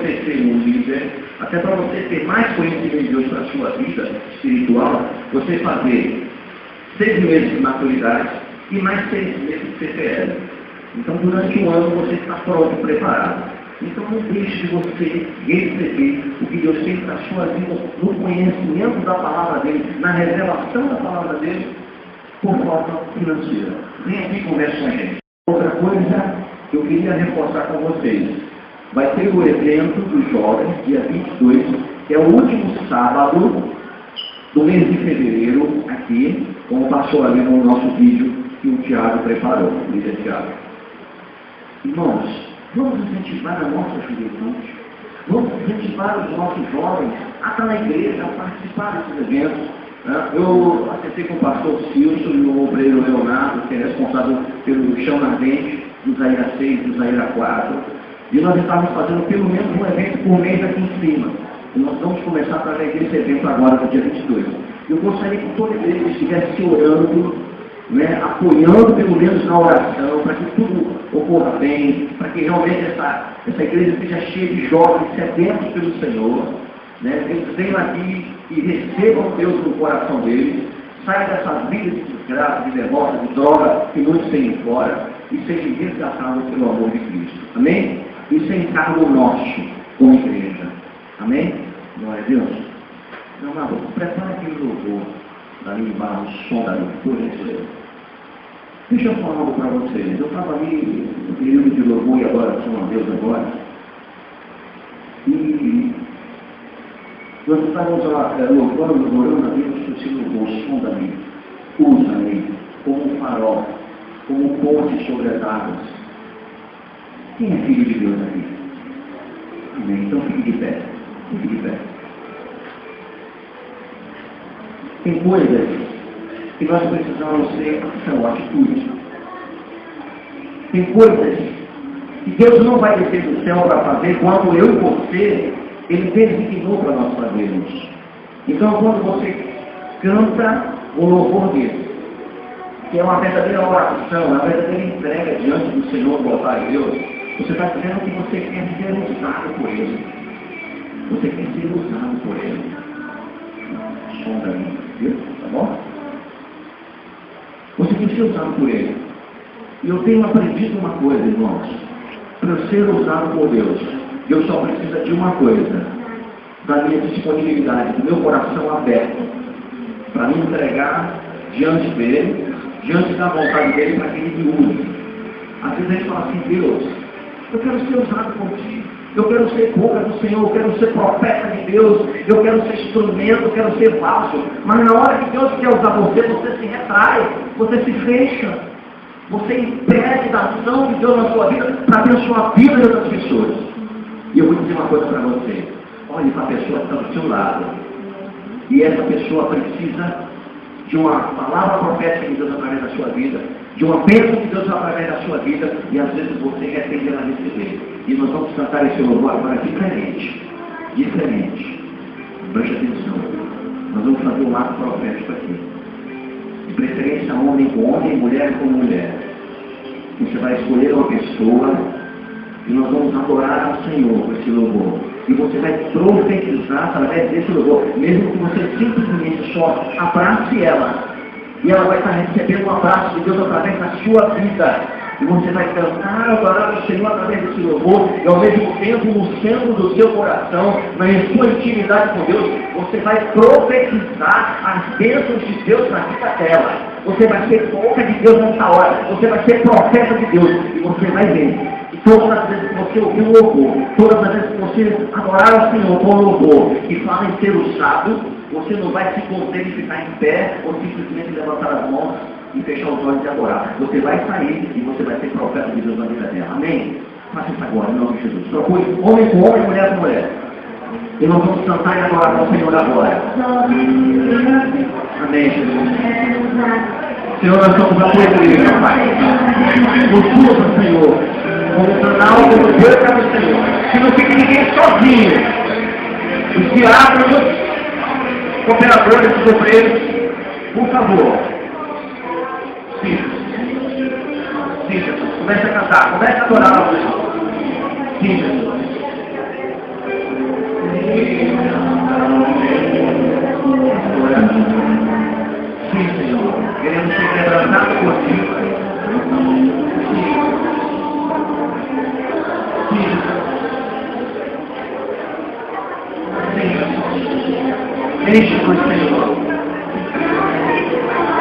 você ser um líder, até para você ter mais conhecimento de Deus para a sua vida espiritual, você fazer 6 meses de maturidade e mais 6 meses de CPL. Então, durante um ano, você está pronto, preparado. Então, não deixe de você receber o que Deus tem para a sua vida, no conhecimento da palavra dele, na revelação da palavra dele, por forma financeira. Vem aqui e conversa com a gente. Outra coisa que eu queria reforçar com vocês. Vai ter o evento dos jovens, dia 22, que é o último sábado do mês de fevereiro, aqui, como passou ali no nosso vídeo que o Tiago preparou, o líder Tiago. Irmãos, vamos incentivar a nossa juventude, vamos incentivar os nossos jovens a estar na igreja, a participar desses eventos. Eu acertei com o pastor Silson e o obreiro Leonardo, que é responsável pelo Chão Ardente, do Zaira 6, do Zaira 4. E nós estávamos fazendo pelo menos um evento por mês aqui em cima. E nós vamos começar através desse evento agora, no dia 22. Eu gostaria que toda a igreja estivesse orando, né, apoiando pelo menos na oração, para que tudo ocorra bem, para que realmente essa igreja esteja cheia de jovens sedentos pelo Senhor. Né? Eles venham aqui e recebam Deus no coração deles, saiam dessas vidas de desgraça, de derrota, de droga que muitos têm fora e sejam resgatados pelo amor de Cristo. Amém? Isso é encargo nosso como igreja. Amém? Glória a Deus. Meu amado, prepara aquele louvor ali embaixo, o som da por gentileza. Deixa eu falar algo para vocês. Eu estava ali no período de louvor e agora, som a Deus agora. E nós estávamos louvando, orando a Deus por esse louvor, o som da lei. Usa-me como um farol, como ponte sobre as águas. Quem é filho de Deus aqui? Amém. Então fique de pé. Fique de pé. Tem coisas que nós precisamos ter ação, atitude. Tem coisas que Deus não vai descer do céu para fazer quando eu e você, Ele designou para nós fazermos. Então, quando você canta o louvor dele, que é uma verdadeira oração, uma verdadeira entrega diante do Senhor, do altar de Deus, você está dizendo que você quer ser usado por Ele. Você quer ser usado por Ele. Som da minha, viu? Tá bom? Você quer ser usado por Ele. E eu tenho aprendido uma coisa, irmãos. Para eu ser usado por Deus, Deus só precisa de uma coisa. Da minha disponibilidade, do meu coração aberto. Para me entregar diante dEle, diante da vontade dEle, para que Ele me use. Às vezes a gente fala assim, Deus, eu quero ser usado por Ti. Eu quero ser boca do Senhor, eu quero ser profeta de Deus, eu quero ser instrumento, eu quero ser vaso. Mas na hora que Deus quer usar você, você se retrai, você se fecha. Você impede da ação de Deus na sua vida para abençoar a vida de outras pessoas. E eu vou dizer uma coisa para você. Olhe para a pessoa que está do seu lado. E essa pessoa precisa de uma palavra profética de Deus através da sua vida, de uma bênção de Deus através da sua vida, e às vezes você quer ter ela receber. E nós vamos cantar esse louvor agora diferente. Diferente. Preste atenção. Nós vamos fazer um ato profético aqui. De preferência homem com homem, mulher com mulher. Você vai escolher uma pessoa e nós vamos adorar ao Senhor com esse louvor. E você vai profetizar através desse louvor, mesmo que você simplesmente só abrace ela. E ela vai estar recebendo um abraço de Deus através da sua vida. E você vai cantar, adorar o Senhor através desse louvor, e ao mesmo tempo, no centro do seu coração, na sua intimidade com Deus, você vai profetizar as bênçãos de Deus na vida dela. Você vai ser boca de Deus nessa hora. Você vai ser profeta de Deus. E você vai ver. E todas as vezes que você ouvir o louvor, todas as vezes que você adorar o Senhor com o louvor, e fala em ser usado, você não vai se conter de ficar em pé, ou simplesmente levantar as mãos e fechar os olhos e adorar. Você vai sair e você vai ser profeta de Deus na vida dela. Amém? Faça isso agora, em nome de Jesus. Procure homem com homem, mulher com mulher. E nós vamos cantar e adorar ao Senhor agora. Amém, Jesus. Senhor, nós estamos a tua igreja, Pai. Usa, Senhor, como canal, como boca do Senhor. Que não fique ninguém sozinho. Os diáconos, cooperadores dos obreiros, por favor. Sim, Jesus. Comece a cantar, comece a adorar ao Senhor. Sim, Jesus. Enche-nos, Senhor.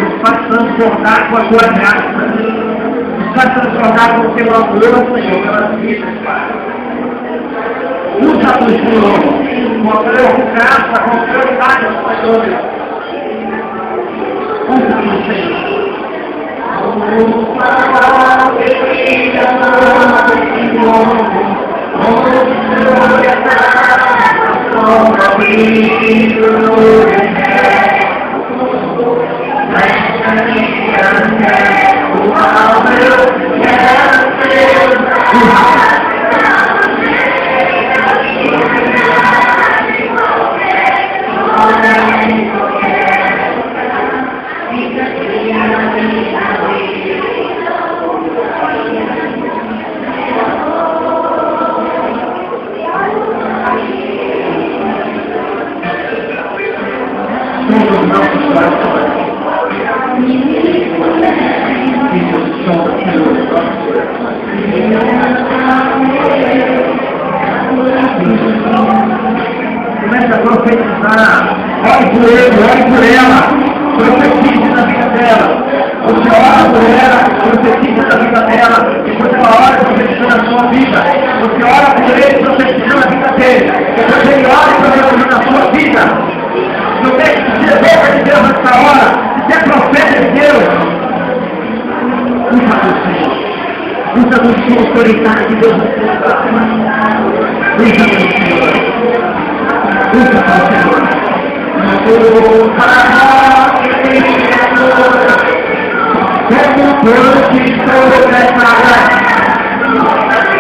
Nos faz transbordar com a tua graça. Nos faz transbordar com o teu amor, Senhor, pelas vidas, Pai. Usa-nos, Senhor, com a tua graça, com a prioridade, Senhor. Usa-nos, Senhor. Comece a profetizar. Ore por ele, ore por ela. Profetize na vida dela. Você ora por ela, profetiza na vida dela. Depois ela ora e profetiza na sua vida. Você ora por ele, profetiza na vida dele. Depois ele ora e profetiza na sua vida. Não deixe de ser boca de Deus nessa hora. De ser profeta de Deus. Usa-nos, Senhor. Usa-nos com autoridade de Deus. Usa-nos, Senhor. Usa-nos, Senhor. Como pode progressar?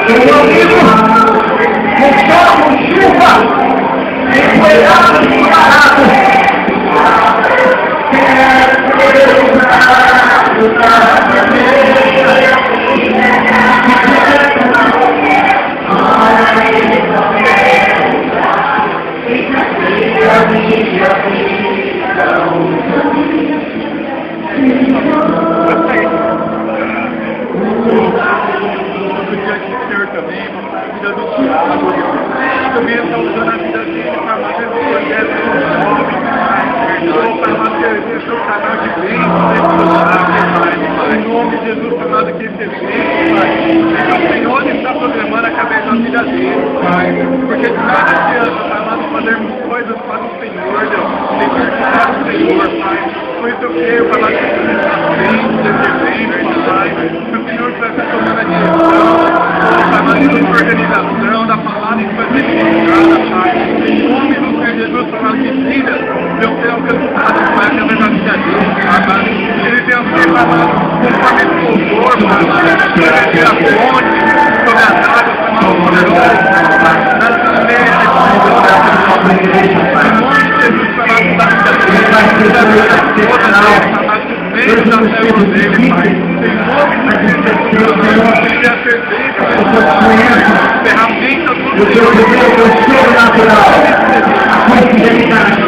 Eu ouvido com sol, com chuva, empoeirado e parado. Também está usando a vida dele para fazer projetos para manter o seu canal de bênção, em nome de Jesus, amado, que esse bênção, Pai, o Senhor está programando a cabeça da vida dele, Pai, porque de cada dia, amado, fazermos coisas para o Senhor, Deus, para o Senhor, Pai, por isso eu creio, Pai, que você está bem, Pai, que o Senhor vai estar tomando a direção, Pai, da organização, da palavra que vai ser ministrada, Pai, em nome do Senhor Jesus, Pai, que vida, meu Deus, alcançado, Pai, através da vida dele, Pai, ele tem preparado conforme esse louvor, Pai, para ter a fonte sobre as águas, Pai, poderoso, Pai, nessa mesa, Pai, em nome de Jesus, Pai, da vida dele, Pai, toda a toda a bênção da célula dele, Pai, em nome de Jesus, ele é perfeito, ferramenta do Senhor, sobrenatural, a fidelidade.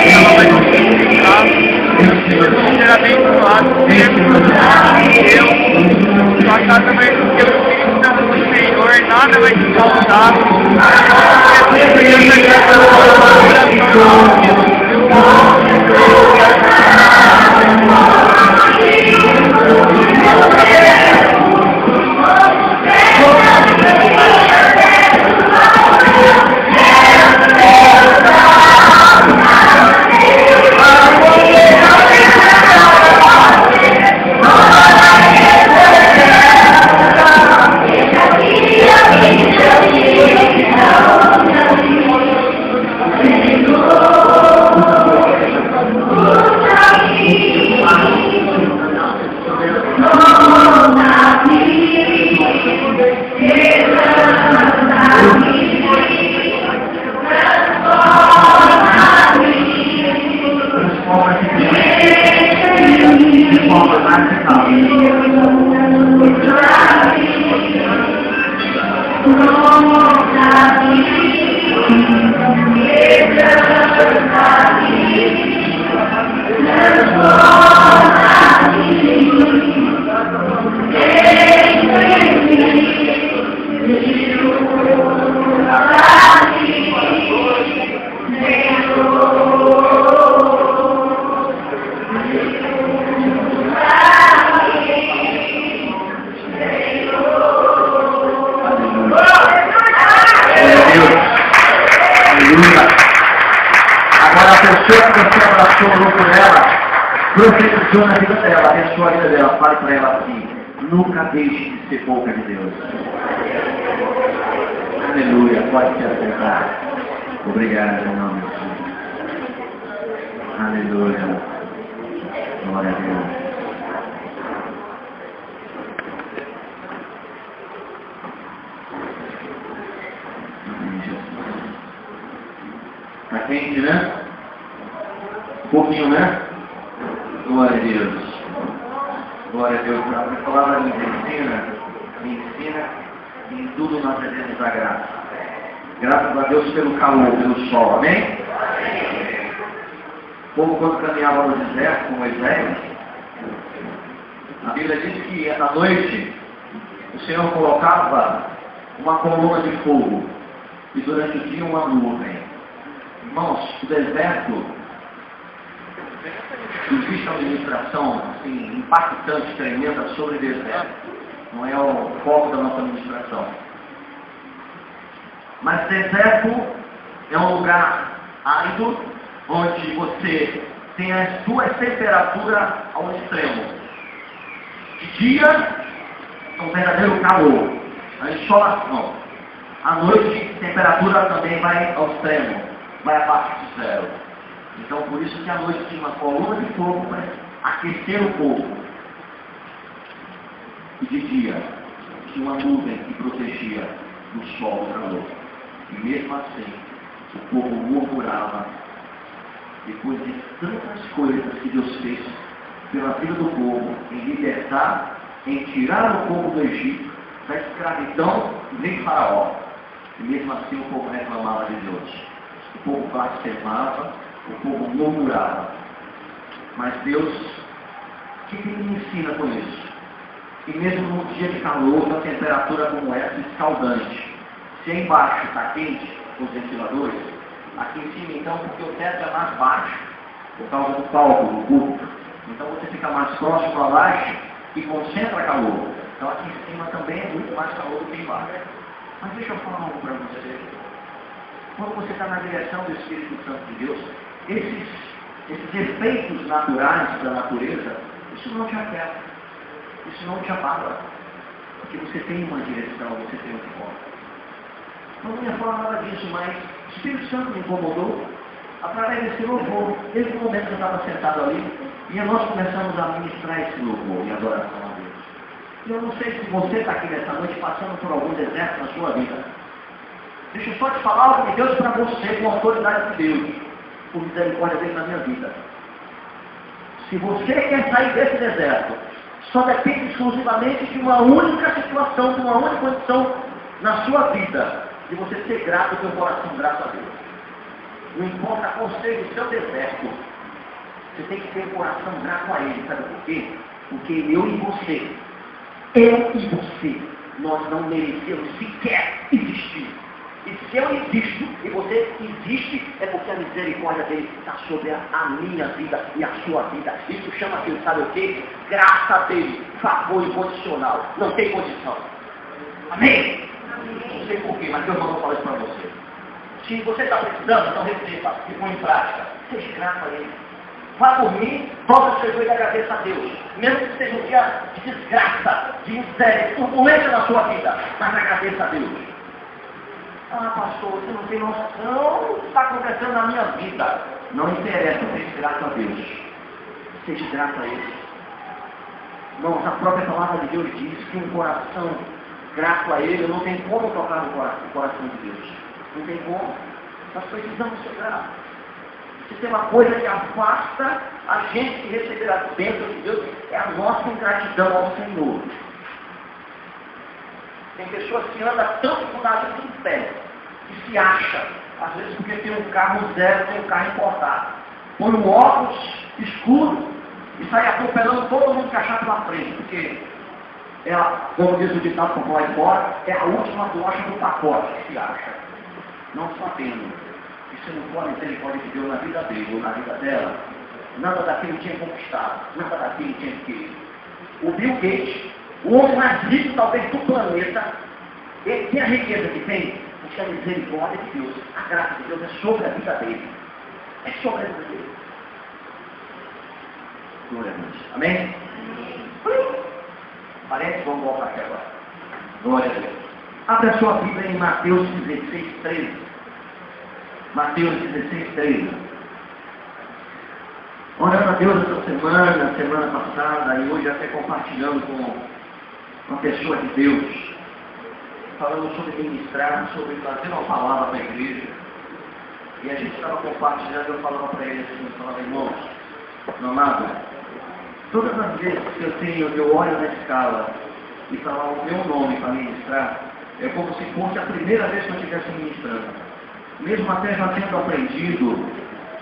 Ela vai continuar, ser abençoado, Deus, sua casa vai ser o Espírito do Senhor, nada vai te faltar. pessoa que você abraçou, orou por ela, profetizou na vida dela, abençoou a vida dela. Fale para ela assim: nunca deixe de ser boca de Deus. Aleluia, pode se acertar. Obrigado, em nome de Jesus. Aleluia. Glória a Deus. Está quente, né? Um pouquinho, né? Glória a Deus. Glória a Deus. A palavra me ensina que em tudo nós devemos dar graça. Graças a Deus pelo calor, pelo sol. Amém? O povo, quando caminhava no deserto com Moisés, a Bíblia diz que à noite o Senhor colocava uma coluna de fogo e durante o dia uma nuvem. Irmãos, o deserto existe uma administração assim, impactante, tremenda sobre o deserto. Não é o foco da nossa administração. Mas deserto é um lugar árido, onde você tem as duas temperaturas ao extremo. De dia, é um verdadeiro calor, a insolação. À noite, a temperatura também vai ao extremo, vai abaixo de zero. Então, por isso que à noite tinha uma coluna de fogo para aquecer o povo. E de dia, tinha uma nuvem que protegia do sol, do calor. E mesmo assim, o povo murmurava, depois de tantas coisas que Deus fez pela vida do povo, em libertar, em tirar o povo do Egito, da escravidão de Faraó. E mesmo assim o povo reclamava de Deus. O povo blasfemava, o povo murmurava. Mas Deus, o que Ele me ensina com isso? Que mesmo num dia de calor, uma temperatura como essa, escaldante, se aí embaixo está quente, os ventiladores, aqui em cima então, porque o teto é mais baixo, por causa do palco, do púlpito. Então você fica mais próximo a baixo e concentra calor. Então aqui em cima também é muito mais calor do que embaixo. Mas deixa eu falar algo para você. Quando você está na direção do Espírito Santo de Deus, esses efeitos naturais da natureza, isso não te afeta, isso não te abala, porque você tem uma direção, você tem um foco. Não ia falar nada disso, mas o Espírito Santo me incomodou através desse louvor. Desde o momento que eu estava sentado ali, e nós começamos a ministrar esse louvor e adoração a Deus. E eu não sei se você está aqui nessa noite passando por algum deserto na sua vida. Deixa eu só te falar algo de Deus para você, com a autoridade de Deus, por misericórdia dele na minha vida. Se você quer sair desse deserto, só depende exclusivamente de uma única situação, de uma única condição na sua vida, de você ser grato, ter um coração grato a Deus. Não importa qual seja o seu deserto, você tem que ter um coração grato a Ele. Sabe por quê? Porque eu e você, nós não merecemos sequer existir. E se eu existo e você existe, é porque a misericórdia dele está sobre a minha vida e a sua vida. Isso chama-se, sabe o quê? Graça dele, favor incondicional. Não tem condição. Amém? Não sei porquê, mas Deus mandou falar isso para você. Se você está precisando, então receba e põe em prática. Seja grato a Ele. Vá por mim, dobra o seu joelho e agradeça a Deus. Mesmo que seja um dia de desgraça, de miséria, turbulência na sua vida, mas agradeça a Deus. Ah, pastor, você não tem noção do que está acontecendo na minha vida. Não interessa, seja grato a Deus. Seja grato a Ele. Irmãos, a própria palavra de Deus diz que um coração grato a Ele não tem como tocar no coração de Deus. Não tem como. Nós precisamos ser gratos. Se tem uma coisa que afasta a gente de receber as bênçãos de Deus, é a nossa ingratidão ao Senhor. Tem pessoas que andam tanto com o nariz em pé, que se acha, às vezes porque tem um carro zero, tem um carro importado. Põe um óculos escuro e sai atropelando todo mundo que achar pela frente, porque ela, como diz o ditado popular aí fora, é a última bolacha do pacote que se acha. Não sabendo que se não for a misericórdia de Deus na vida dele ou na vida dela, nada daquilo tinha conquistado, nada daquilo tinha adquirido. O Bill Gates, o homem mais rico talvez do planeta, ele tem a riqueza que tem, porque a misericórdia de Deus, a graça de Deus é sobre a vida dele. É sobreviver. Glória a Deus. Amém? Parece, vamos voltar aqui agora. Glória a Deus. Abra a sua Bíblia em Mateus 16, 13. Mateus 16, 13. Orando a Deus essa semana passada, e hoje até compartilhando com uma pessoa de Deus, falando sobre ministrar, sobre trazer uma palavra para a igreja. E a gente estava compartilhando, eu falava para ele assim, eu falava, irmãos, meu amado, todas as vezes que eu olho na escala e falar o meu nome para ministrar, é como se fosse a primeira vez que eu estivesse ministrando. Mesmo até já tendo aprendido,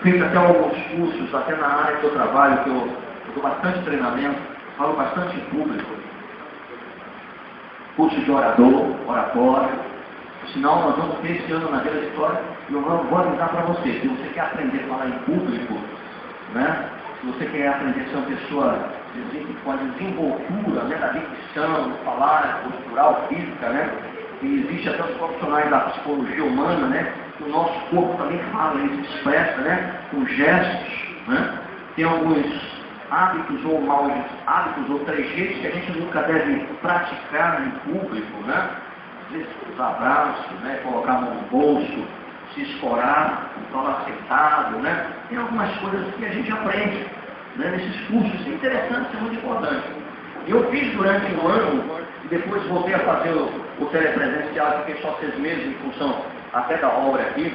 feito até alguns cursos, até na área que eu trabalho, que eu dou bastante treinamento, falo bastante em público, curso de oratório, senão nós vamos ter esse ano na Vila Vitória, e eu vou avisar para você, se você quer aprender a falar em público, né? Se você quer aprender a ser uma pessoa com a desenvoltura, né, da dicção, do falar, postural, física, né? E existe até os profissionais da psicologia humana, né? Que o nosso corpo também fala, ele se expressa, né? Com gestos, né? Tem alguns hábitos ou maus hábitos ou trejeitos que a gente nunca deve praticar em público, né? Às vezes os abraços, né? Colocar a mão no bolso, se escorar, falar sentado, né? Tem algumas coisas que a gente aprende, né? Nesses cursos. Isso é interessante, isso é muito importante. Eu fiz durante um ano e depois voltei a fazer o telepresencial, fiquei só 6 meses em função até da obra aqui.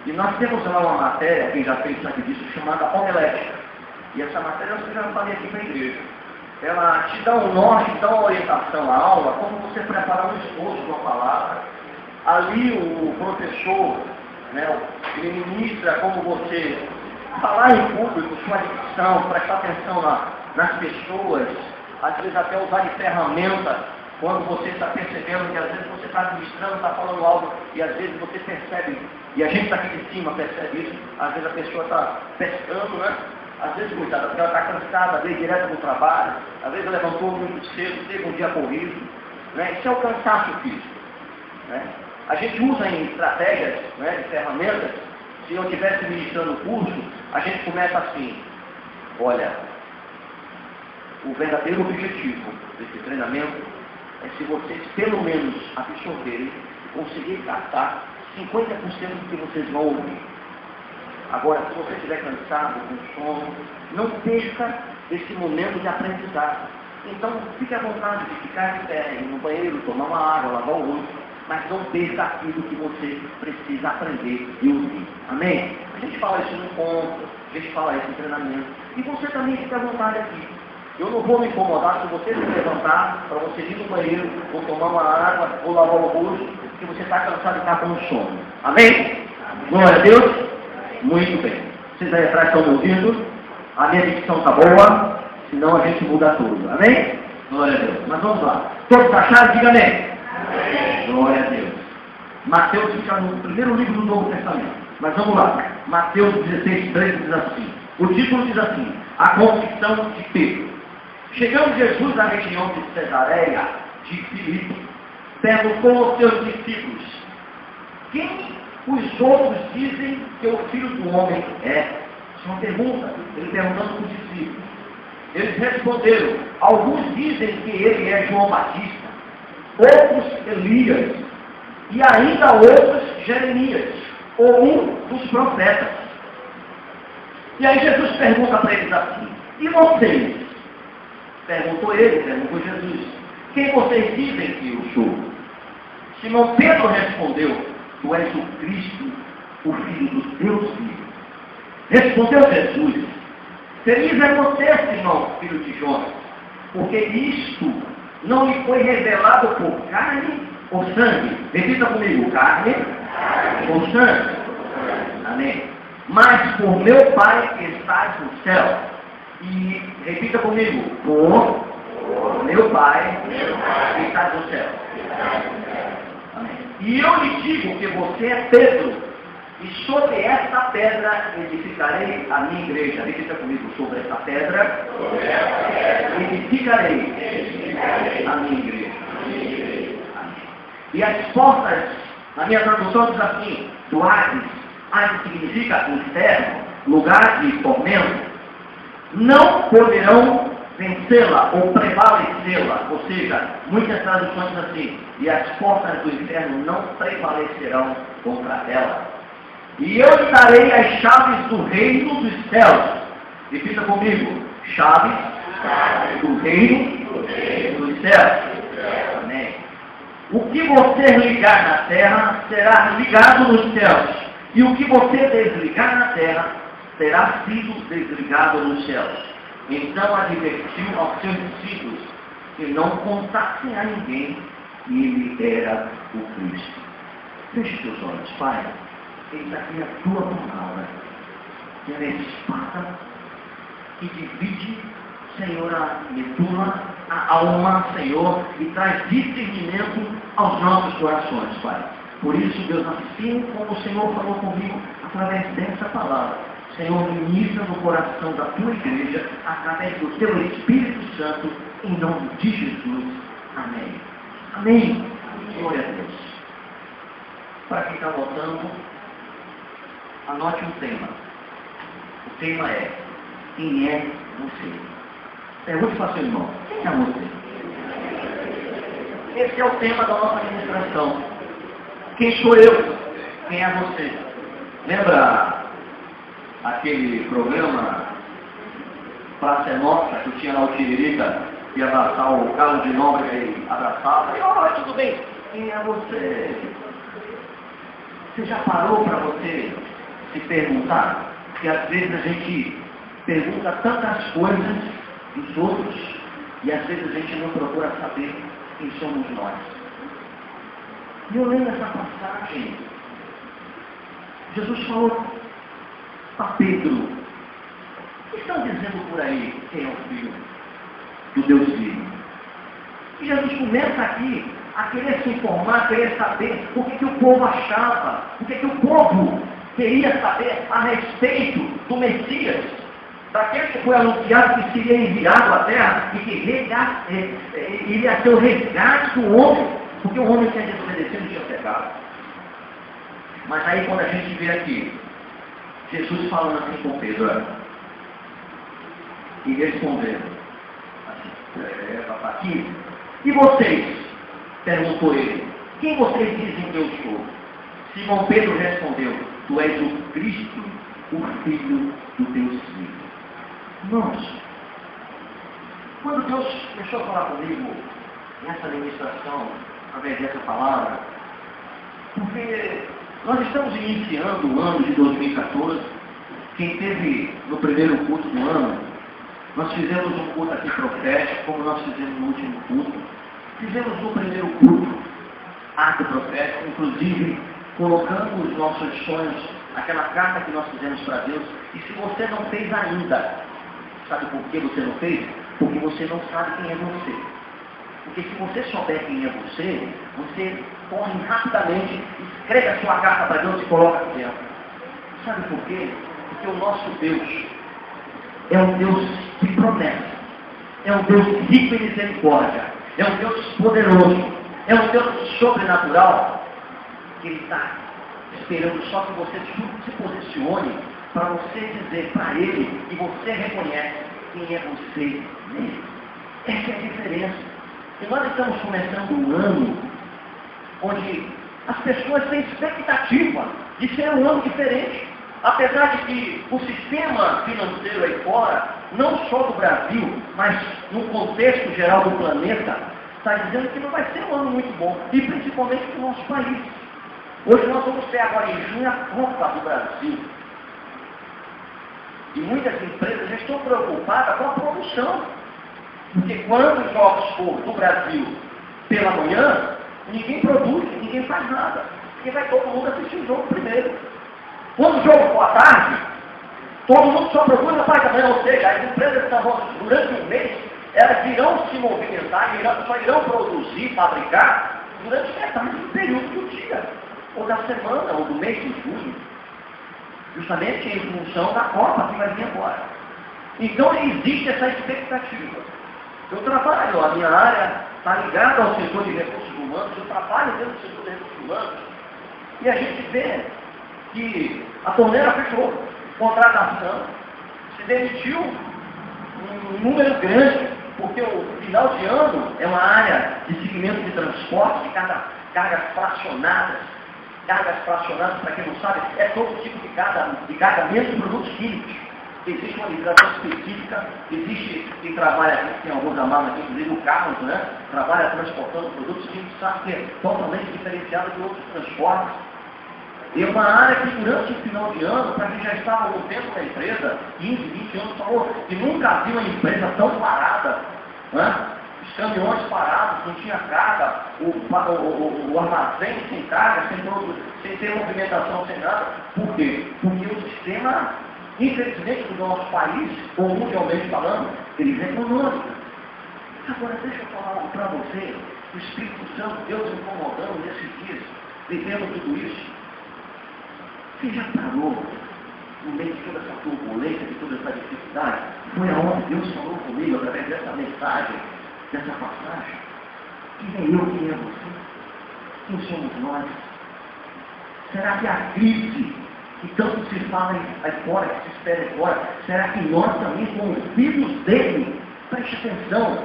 E nós temos lá uma matéria, quem já fez sabe disso, chamada homilética. E essa matéria eu já falei aqui para a igreja. Ela te dá um norte, dá uma orientação à aula, como você preparar um esboço de uma palavra. Ali o professor, né, ele ministra como você falar em público, sua dicção, prestar atenção nas pessoas, às vezes até usar de ferramenta, quando você está percebendo que às vezes você está administrando, está falando algo, e às vezes você percebe, e a gente está aqui de cima percebe isso, às vezes a pessoa está pescando, né? Às vezes, coitada, porque ela está cansada, veio direto do trabalho, às vezes levantou muito cedo, teve um dia corrido, né? Isso é o cansaço físico, né? A gente usa em estratégias, né, de ferramentas. Se eu estivesse ministrando o curso, a gente começa assim, olha, o verdadeiro objetivo desse treinamento é se vocês pelo menos absorverem e conseguirem captar 50% do que vocês vão ouvir. Agora, se você estiver cansado, com sono, não perca esse momento de aprendizado. Então, fique à vontade de ficar de pé, ir no banheiro, tomar uma água, lavar o rosto, mas não perca aquilo que você precisa aprender e ouvir. Amém? A gente fala isso no encontro, a gente fala isso no treinamento. E você também fica à vontade aqui. Eu não vou me incomodar se você se levantar para você ir no banheiro, ou tomar uma água, ou lavar o rosto, porque você está cansado e está com sono. Amém? Glória a Deus. Muito bem. Vocês aí atrás estão me ouvindo? A minha dicção está boa, senão a gente muda tudo. Amém? Glória a Deus. Mas vamos lá. Todos acharam? Diga amém. Amém. Glória a Deus. Mateus fica no primeiro livro do Novo Testamento. Mas vamos lá. Mateus 16, 13 diz assim. O título diz assim. A confissão de Pedro. Chegando Jesus à região de Cesareia de Filipe, perguntou aos seus discípulos: quem os outros dizem que o Filho do Homem é? Isso é uma pergunta. Ele perguntando para os discípulos. Eles responderam: alguns dizem que ele é João Batista, outros Elias, e ainda outros Jeremias, ou um dos profetas. E aí Jesus pergunta para eles assim: e vocês? Perguntou Jesus: quem vocês dizem que eu sou? Simão Pedro respondeu: tu és o Cristo, o Filho do Deus vivo. Respondeu Jesus: feliz é você, Simão, filho de Jonas, porque isto não lhe foi revelado por carne ou sangue. Repita comigo: carne ou sangue. Amém. Mas por meu Pai que está no céu. E repita comigo: por meu Pai que está no céu. Amém. E eu lhe digo que você é Pedro, e sobre esta pedra edificarei a minha igreja. Repita comigo: sobre esta pedra edificarei a minha igreja. Amém. E as portas, na minha tradução diz assim, do Hades. Hades significa inferno. lugar de tormento, não poderão vencê-la ou prevalecê-la. Ou seja, muitas traduções assim, e as portas do inferno não prevalecerão contra ela. E eu lhe darei as chaves do reino dos céus. Repita comigo, chaves do reino dos céus. Amém. O que você ligar na terra será ligado nos céus. E o que você desligar na terra terá sido desligado nos céus. Então advertiu aos seus discípulos que não contassem a ninguém que ele era o Cristo. Feche seus olhos, Pai. Eis aqui a tua palavra. Que ela é espada que divide, Senhor, a medula, a alma, Senhor, e traz discernimento aos nossos corações, Pai. Por isso, Deus, assim como o Senhor falou comigo através dessa palavra, Senhor, ministra no coração da tua igreja, através do teu Espírito Santo, em nome de Jesus. Amém. Amém. Glória a Deus. Para quem está votando, anote um tema. O tema é: quem é você? Pergunte para seu irmão: quem é você? Esse é o tema da nossa administração. Quem sou eu? Quem é você? Lembra aquele programa Praça é Nossa, que tinha lá o Tiririca, que ia abraçar o Carlos de Nobre e abraçava? E, oi, tudo bem? Quem é você? Você já parou para você se perguntar? Que às vezes a gente pergunta tantas coisas dos outros e às vezes a gente não procura saber quem somos nós. E eu lendo essa passagem, Jesus falou para Pedro: o que estão dizendo por aí quem é o Filho do Deus vivo? E Jesus começa aqui a querer se informar, a querer saber o que o povo achava, o que o povo queria saber a respeito do Messias, daquele que foi anunciado que seria enviado à terra e que iria ser o resgate do homem, porque o homem tinha desobedecido e tinha pecado. Mas aí quando a gente vê aqui Jesus falando assim com Pedro, e respondendo assim: papai, e vocês? Perguntou ele: quem vocês dizem que eu sou? Simão Pedro respondeu: tu és o Cristo, o Filho do Deus vivo. Irmãos, quando Deus começou a falar comigo nessa administração, através dessa palavra, porque nós estamos iniciando o ano de 2014. Quem teve no primeiro culto do ano, nós fizemos um culto aqui profético, como nós fizemos no último culto. Fizemos no primeiro culto ato profético, inclusive colocando os nossos sonhos, aquela carta que nós fizemos para Deus. E se você não fez ainda, sabe por que você não fez? Porque você não sabe quem é você. Porque se você souber quem é você, você corre rapidamente, escreve a sua carta para Deus e coloca aqui dentro. Sabe por quê? Porque o nosso Deus é um Deus de promessa, é um Deus rico em misericórdia, é um Deus poderoso, é um Deus sobrenatural, que Ele está esperando só que você se posicione para você dizer para Ele e você reconhece quem é você nele. Essa é a diferença. E nós estamos começando um ano onde as pessoas têm expectativa de ser um ano diferente. Apesar de que o sistema financeiro aí fora, não só do Brasil, mas no contexto geral do planeta, está dizendo que não vai ser um ano muito bom, e principalmente para o nosso país. Hoje nós vamos ter agora em junho a Copa do Brasil. E muitas empresas já estão preocupadas com a produção. Porque quando os jogos for do Brasil pela manhã, ninguém produz, ninguém faz nada. Porque vai todo mundo assistir o jogo primeiro. Quando o jogo for à tarde, todo mundo só procura na parte da manhã. Ou seja, as empresas estão, durante um mês, elas irão se movimentar, só irão produzir, fabricar, durante metade do período do dia, ou da semana, ou do mês de junho. Justamente em função da Copa que vai vir agora. Então existe essa expectativa. Eu trabalho, a minha área está ligada ao setor de recursos humanos, eu trabalho dentro do setor de recursos humanos, e a gente vê que a torneira fechou. contratação, se demitiu um número grande, porque o final de ano é uma área de segmento de transporte, de cargas fracionadas. Cargas fracionadas, para quem não sabe, é todo tipo de carga mesmo de produtos químicos. Existe uma legislação específica, existe quem trabalha, tem alguns amados aqui, inclusive o Carlos, né? Trabalha transportando produtos químicos, sabe que é totalmente diferenciado de outros transportes. E é uma área que durante o final de ano, para quem já estava há algum tempo na empresa, 15, 20 anos, falou que nunca viu uma empresa tão parada, né? Os caminhões parados, não tinha carga, o armazém sem carga, sem ter movimentação, sem nada. Por quê? Porque o sistema, infelizmente, do nosso país, ou mundialmente falando, ele é econômico. Agora, deixa eu falar algo para você, o Espírito Santo, Deus incomodando nesses dias, vivendo tudo isso. Você já parou, no meio de toda essa turbulência, de toda essa dificuldade? Foi aonde Deus falou comigo, através dessa mensagem, dessa passagem. Quem é eu, quem é você? Quem somos nós? Será que a crise que tanto se fala aí fora, que se espera aí fora, será que nós também somos filhos dele? Preste atenção.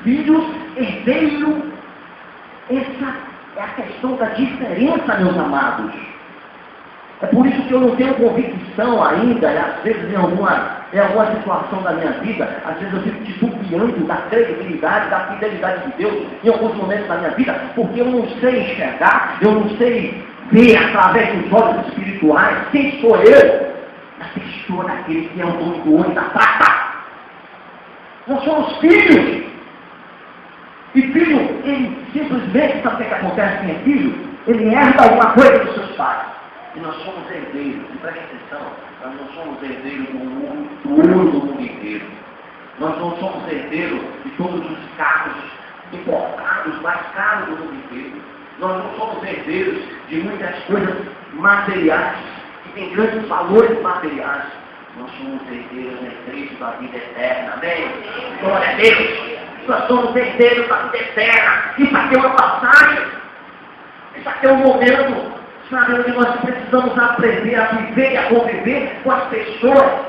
Filhos, herdeiro, essa é a questão da diferença, meus amados. É por isso que eu não tenho convicção ainda, e às vezes em alguma situação da minha vida, às vezes eu fico titubeando da credibilidade, da fidelidade de Deus em alguns momentos da minha vida, porque eu não sei enxergar, eu não sei ver através dos olhos espirituais quem sou eu, na pessoa daquele que é o dono do ouro e da prata. Nós somos filhos. E filho, ele simplesmente, sabe o que acontece com o filho? Ele herda alguma coisa dos seus pais. E nós somos herdeiros, e preste atenção, nós não somos herdeiros do ouro do mundo inteiro. Nós não somos herdeiros de todos os carros importados, mais caros do mundo inteiro. Nós não somos herdeiros de muitas coisas materiais, que têm grandes valores materiais. Nós somos herdeiros da vida eterna, amém? Glória a Deus! Nós somos herdeiros da vida eterna. Isso aqui é uma passagem, isso aqui é um momento, sabe, onde nós precisamos aprender a viver e a conviver com as pessoas.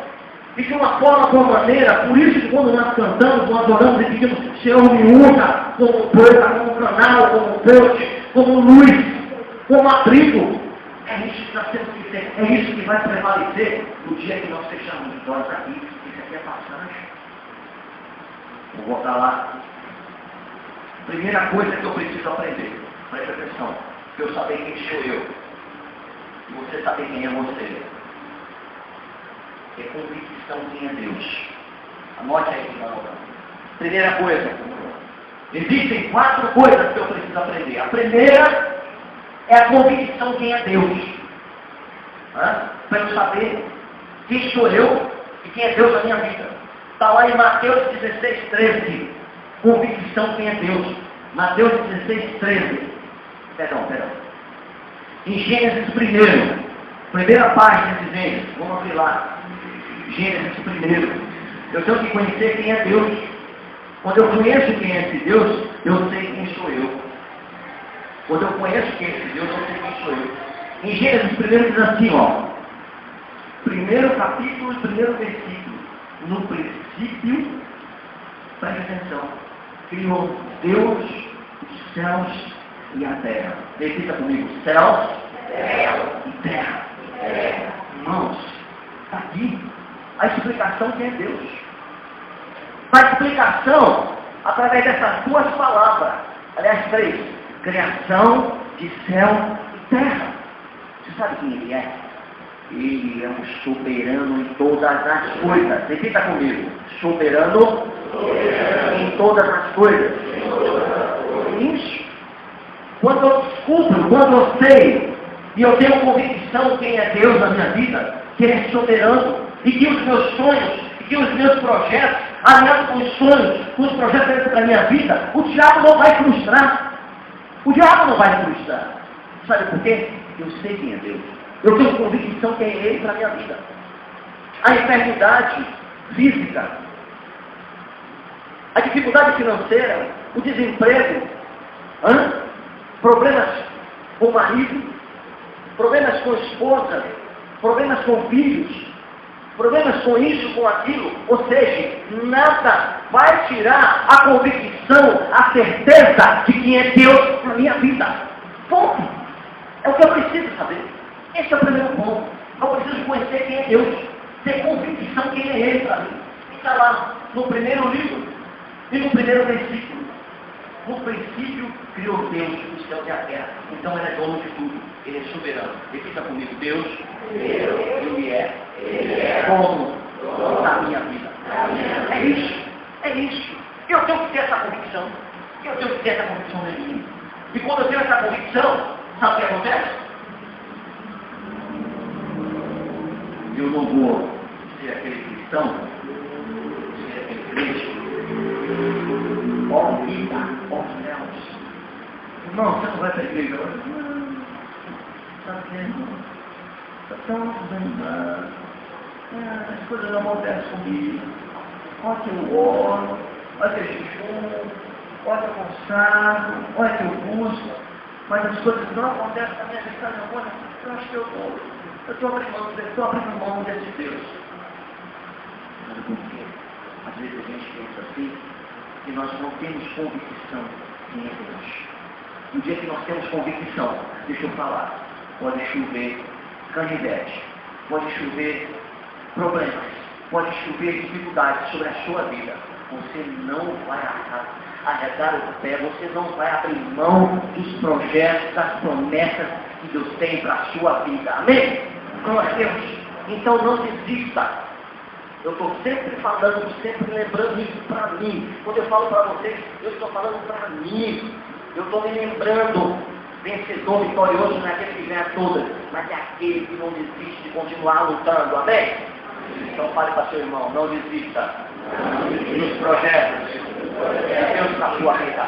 E de uma forma, de uma maneira, por isso que quando nós cantamos, nós oramos e pedimos, Senhor, me usa como boca, como canal, como ponte, como luz, como abrigo. É isso que nós temos que ter, é isso que vai prevalecer no dia que nós fecharmos os olhos aqui. Isso aqui é passagem. Vou voltar lá. Primeira coisa que eu preciso aprender, preste atenção, para eu saber quem sou eu. E você saber quem é você. É convicção quem é Deus. Anote aí que vai anotar. Primeira coisa. Existem 4 coisas que eu preciso aprender. A primeira é a convicção quem é Deus. Para eu saber quem sou eu e quem é Deus na minha vida. Está lá em Mateus 16:13. Convicção quem é Deus. Mateus 16:13. Perdão. Em Gênesis 1, primeira página de Gênesis, vamos abrir lá. Gênesis 1. Eu tenho que conhecer quem é Deus. Quando eu conheço quem é esse Deus, eu sei quem sou eu. Quando eu conheço quem é esse Deus, eu sei quem sou eu. Em Gênesis 1 diz assim, ó. Primeiro capítulo e primeiro versículo. No princípio, preste atenção, criou Deus os céus e a terra. Repita comigo, céus e terra. Irmãos, está aqui a explicação quem é Deus. A explicação através dessas 2 palavras. Aliás, 3. Criação de céu e terra. Você sabe quem ele é? Ele é um soberano em todas as coisas. Repita comigo. Soberano em todas as coisas. Isso. Quando eu descubro, quando eu sei, e eu tenho convicção quem é Deus na minha vida, que Ele é soberano, e que os meus sonhos, e que os meus projetos, alinhados com os sonhos, com os projetos dentro da minha vida, o diabo não vai frustrar. O diabo não vai frustrar. Sabe por quê? Eu sei quem é Deus. Eu tenho convicção quem é Ele para a minha vida. A enfermidade física, a dificuldade financeira, o desemprego, problemas com o marido, problemas com a esposa, problemas com filhos, problemas com isso, com aquilo. Ou seja, nada vai tirar a convicção, a certeza de quem é Deus na minha vida. Ponto. É o que eu preciso saber. Esse é o primeiro ponto. Eu preciso conhecer quem é Deus. Ter convicção quem é Ele para mim. E está lá no primeiro livro e no primeiro versículo. No princípio criou Deus os céus e a terra. Então Ele é dono de tudo. Ele é soberano. Repita comigo. Deus, Ele é dono da minha vida. É isso. É isso. Eu tenho que ter essa convicção. Eu tenho que ter essa convicção em mim. E quando eu tenho essa convicção, sabe o que acontece? Eu não vou ser aquele cristão, ser aquele crente. Ó vida, ó céus. Irmão, você não vai para a igreja hoje? Não. Está vendo? Está tão desanimado. As coisas não acontecem comigo. Olha que eu oro, olha que eu jejum, olha que eu consago, olha que eu busco. Mas as coisas não acontecem na minha vida. Eu acho que eu estou abrindo mão desse Deus. Sabe por quê? Às vezes a gente pensa assim, que nós não temos convicção em Deus. No dia que nós temos convicção, deixa eu falar, pode chover canivete, pode chover problemas, pode chover dificuldades sobre a sua vida. Você não vai arredar o pé, você não vai abrir mão dos projetos, das promessas que Deus tem para a sua vida. Amém? Glória a Deus. Então não desista. Eu estou sempre falando, sempre lembrando isso para mim. Quando eu falo para vocês, eu estou falando para mim. Eu estou me lembrando. Vencedor, vitorioso não é aquele que ganha todas, mas é aquele que não desiste de continuar lutando. Amém? Então fale para seu irmão, não desista dos projetos de Deus para a sua vida.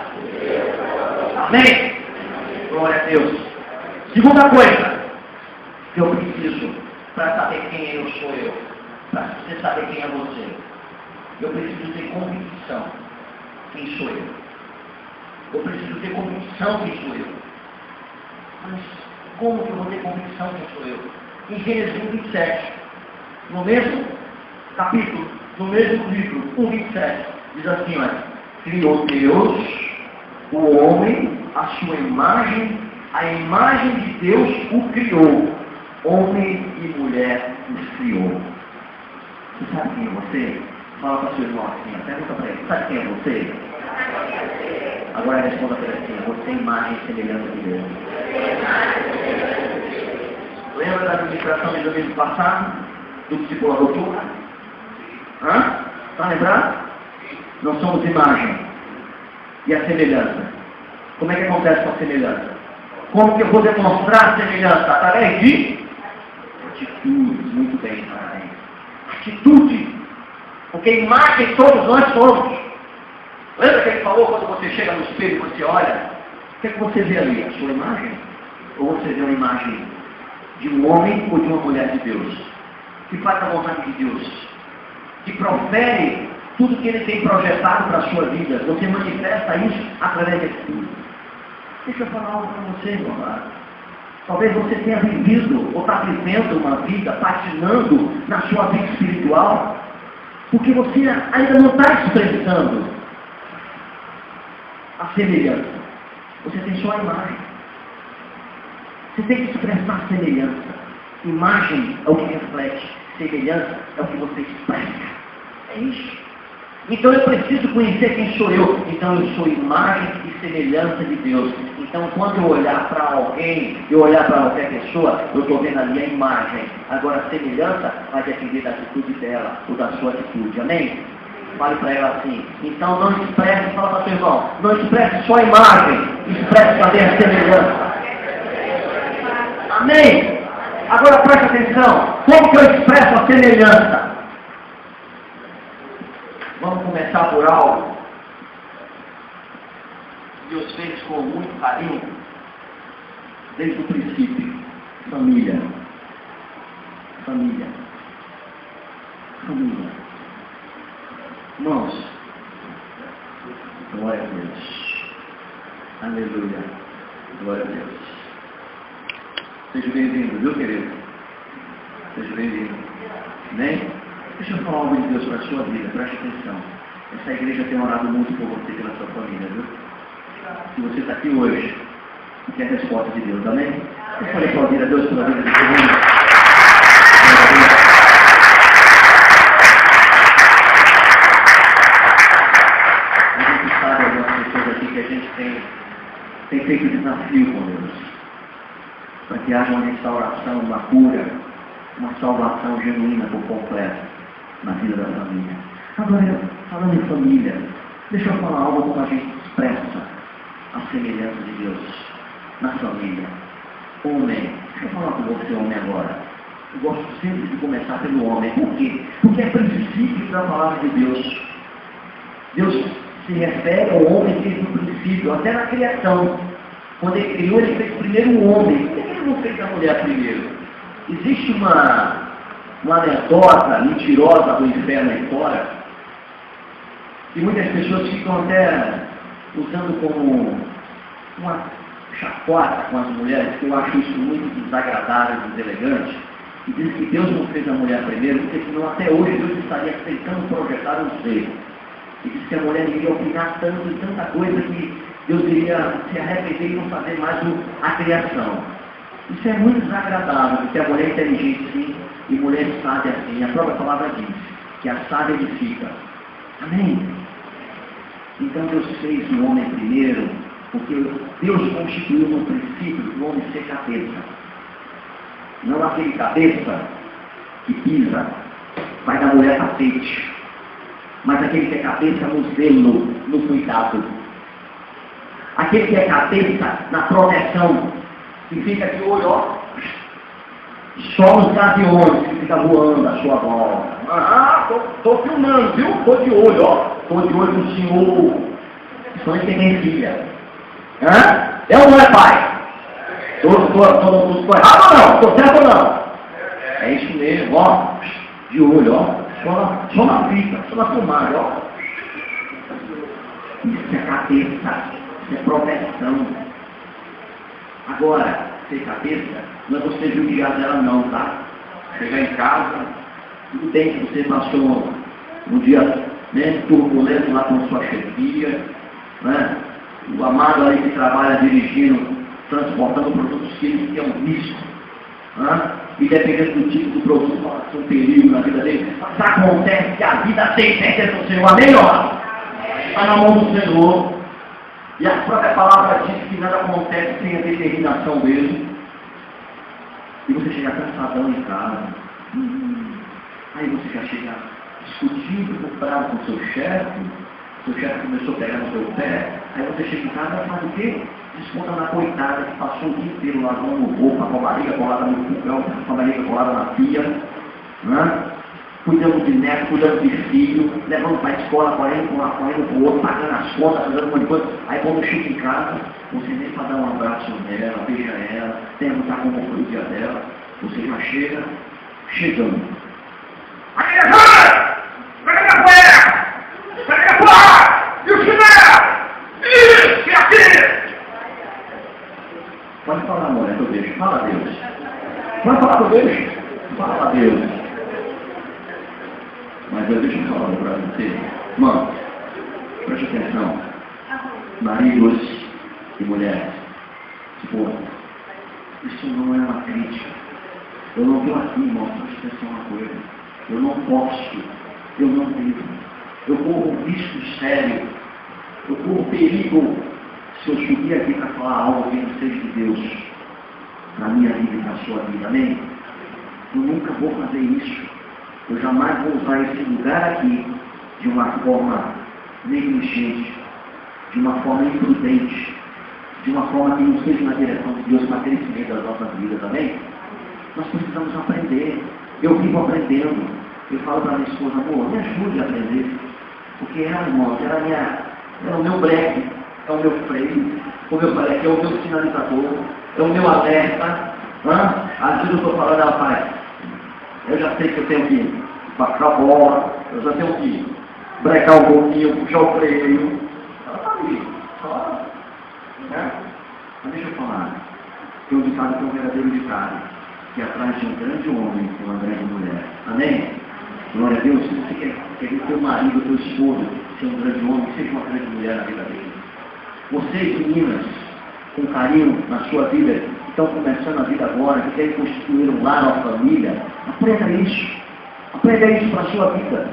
Amém? Glória a Deus. Segunda coisa que eu preciso para saber quem eu sou eu, para você saber quem é você, eu preciso ter convicção quem sou eu. Eu preciso ter convicção quem sou eu. Mas como que eu vou ter convicção quem sou eu? Em Gênesis 1:27, no mesmo capítulo, no mesmo livro, 1:27, diz assim, olha, criou Deus, o homem, a sua imagem, a imagem de Deus o criou, homem e mulher os criou. Você sabe quem é você? Fala para o seu irmão assim, pergunta para ele, sabe quem é você? Agora responda para ele assim, você é imagem e semelhança de Deus. Lembra da administração de domingo passado? Do discipulador Turra? Está lembrado? Nós somos imagem. E a semelhança? Como é que acontece com a semelhança? Como que eu vou demonstrar a semelhança? Através de atitudes. Muito bem, parabéns. Atitude. Porque imagem todos nós somos. Lembra que ele falou quando você chega no espelho e você olha? O que é que você vê ali? A sua imagem? Ou você vê uma imagem de um homem ou de uma mulher de Deus? Que faz a vontade de Deus? Que profere tudo que Ele tem projetado para a sua vida. Você manifesta isso através de tudo. Deixa eu falar algo para você, meu amado. Talvez você tenha vivido ou está vivendo uma vida patinando na sua vida espiritual, porque você ainda não está expressando a semelhança. Você tem só a imagem. Você tem que expressar a semelhança. Imagem é o que reflete. Semelhança é o que você expressa. É isso. Então eu preciso conhecer quem sou eu. Então eu sou imagem e semelhança de Deus. Então quando eu olhar para alguém, eu olhar para qualquer pessoa, eu estou vendo ali a imagem. Agora a semelhança vai depender da atitude dela ou da sua atitude. Amém? Fale para ela assim. Então não expresse, fala para seu irmão, não expresse só a imagem, expresse também a semelhança. Amém? Agora preste atenção. Como que eu expresso a semelhança? Vamos começar por algo que Deus fez com muito carinho desde o princípio. Família. Família. Família. Irmãos, glória a Deus. Aleluia. Glória a Deus. Seja bem-vindo, viu, querido? Seja bem-vindo. Amém? Deixa eu falar algo de Deus para a sua vida, preste atenção. Essa igreja tem orado muito por você e pela sua família, viu? Se você está aqui hoje e quer a resposta de Deus, amém? Você pode aplaudir a Deus pela vida de todo mundo. A gente sabe, algumas pessoas aqui, que a gente tem feito desafio com Deus. Para que haja uma restauração, uma cura, uma salvação genuína por completo na vida da família. Agora, falando em família, deixa eu falar algo como a gente expressa a semelhança de Deus na família. Homem, deixa eu falar com você, homem, agora. Eu gosto sempre de começar pelo homem. Por quê? Porque é princípio da palavra de Deus. Deus se refere ao homem desde o princípio, até na criação. Quando ele criou, ele fez primeiro o homem. Por que ele não fez a mulher primeiro? Existe uma anedota mentirosa do inferno aí fora, que muitas pessoas ficam até usando como uma chacota com as mulheres, que eu acho isso muito desagradável e deselegante, e diz que Deus não fez a mulher primeiro, porque senão até hoje Deus estaria tentando projetar um ser. E diz que a mulher iria opinar tanto e tanta coisa que Deus iria se arrepender e não fazer mais a criação. Isso é muito desagradável, porque a mulher é inteligente sim, e mulher sábia sim. A própria palavra diz que a sábia edifica. Amém? Então Deus fez o homem primeiro, porque Deus constituiu no princípio o homem ser cabeça. Não aquele cabeça que pisa, vai dar mulher tapete, mas aquele que é cabeça no zelo, no cuidado. Aquele que é cabeça na proteção, que fica de olho, ó, só nos gaviões que fica voando a sua volta. Ah, tô filmando, viu? Tô de olho, ó. Tô de olho no senhor. Só não tem filha. Hã? É ou não é, pai? Tô errado ou não? Tô certo ou não? É isso mesmo, ó. De olho, ó. Só na fita, só na filmagem, ó. Isso é cabeça. Isso é proteção. Agora, ser cabeça, não é você judiar dela não, tá? Chegar em casa, tudo bem que você passou um dia turbulento lá com sua chefia, né? O amado aí que trabalha dirigindo, transportando produtos químicos, que é um risco, né? E dependendo do tipo do produto, pode ser um perigo na vida dele. Mas acontece que a vida tem certeza do Senhor, amém, ó? Está na mão do Senhor. E a própria palavra diz que nada acontece sem a determinação dele. E você chega cansadão em casa. Aí você já chega discutindo, bravo com seu chefe começou a pegar no seu pé. Aí você chega em casa e faz o quê? Desconta na coitada que passou o dia inteiro lavando roupa, com a barriga colada no fogão, com a barriga colada na pia, né? Cuidando de neto, cuidando de filho, levando para a escola, correndo com o outro, pagando as contas, fazendo um monte de coisa. Aí quando chega em casa, você nem para dar um abraço nela, beija ela, perguntar como foi o dia dela, você já chega chegando. Aqui é fora! Pega minha poeira! Pega minha porra! E o chinelo! E aqui! Pode falar, amor, é que eu deixo. Fala a Deus. Pode falar que eu deixo. Fala a Deus. Mas eu deixo eu falar para você. Irmão, preste atenção. Maridos e mulheres. Tipo, isso não é uma crítica. Eu não estou aqui, irmão, preste atenção uma coisa. Eu não posso. Eu não devo. Eu corro um risco sério. Eu corro perigo se eu subir aqui para falar algo que não seja de Deus. Na minha vida e na sua vida. Amém? Eu nunca vou fazer isso. Eu jamais vou usar esse lugar aqui de uma forma negligente, de uma forma imprudente, de uma forma que não seja na direção de Deus para crescimento das nossas vidas, amém? Nós precisamos aprender. Eu vivo aprendendo. Eu falo para minha esposa, amor, me ajude a aprender. Porque ela, irmão, ela é o meu breque, é o meu freio, como eu falei, é o meu sinalizador, é o meu alerta. Às vezes eu estou falando, ela faz. Eu já sei que eu tenho que baixar a bola, eu já tenho que brecar um pouquinho, puxar o freio. Ela está ali, só. Né? Mas deixa eu falar. Tem um ditado que é um verdadeiro ditado, que atrás de um grande homem tem uma grande mulher. Amém? Glória a Deus. Se você quer ver teu marido, teu esposo, ser um grande homem, seja uma grande mulher na vida dele. Vocês, meninas, com carinho na sua vida, que estão começando a vida agora, que querem constituir um lar, uma família, aprenda isso. Aprenda isso para a sua vida.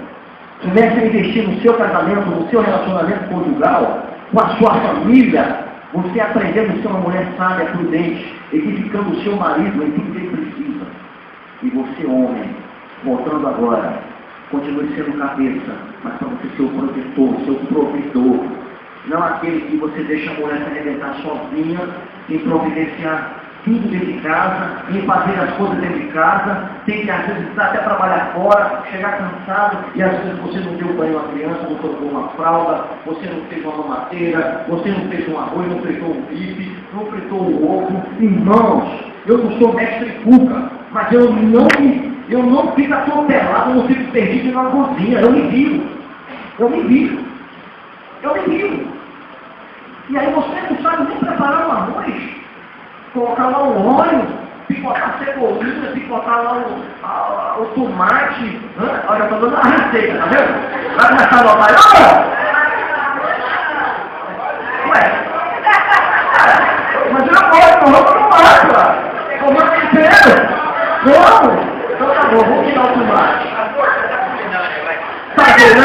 Comece a investir no seu casamento, no seu relacionamento conjugal, com a sua família. Você aprendendo a ser uma mulher sábia, prudente, edificando o seu marido em tudo que ele precisa. E você, homem, voltando agora, continue sendo cabeça, mas para você ser o protetor, o seu provedor. Não aquele que você deixa a mulher se alimentar sozinha, em providenciar tudo dentro de casa, em fazer as coisas dentro de casa, tem que às vezes até trabalhar fora, chegar cansado, e às vezes você não deu banho à criança, não colocou uma fralda, você não fez uma mamadeira, você não fez um arroz, não fritou um bife, não fritou um ovo. Irmãos, eu não sou mestre cuca, mas eu não fico atropelado, eu não fico perdido na cozinha, eu me viro. E aí você não sabe nem preparar um arroz. Colocar lá o óleo, picotar a cebolinha, picotar lá o tomate. Olha, eu estou dando uma receita, tá vendo? Vai começar a anotar aí. Ué, mas eu não posso, tomate inteiro. Como? Então tá bom, vou tirar o tomate. Tá vendo?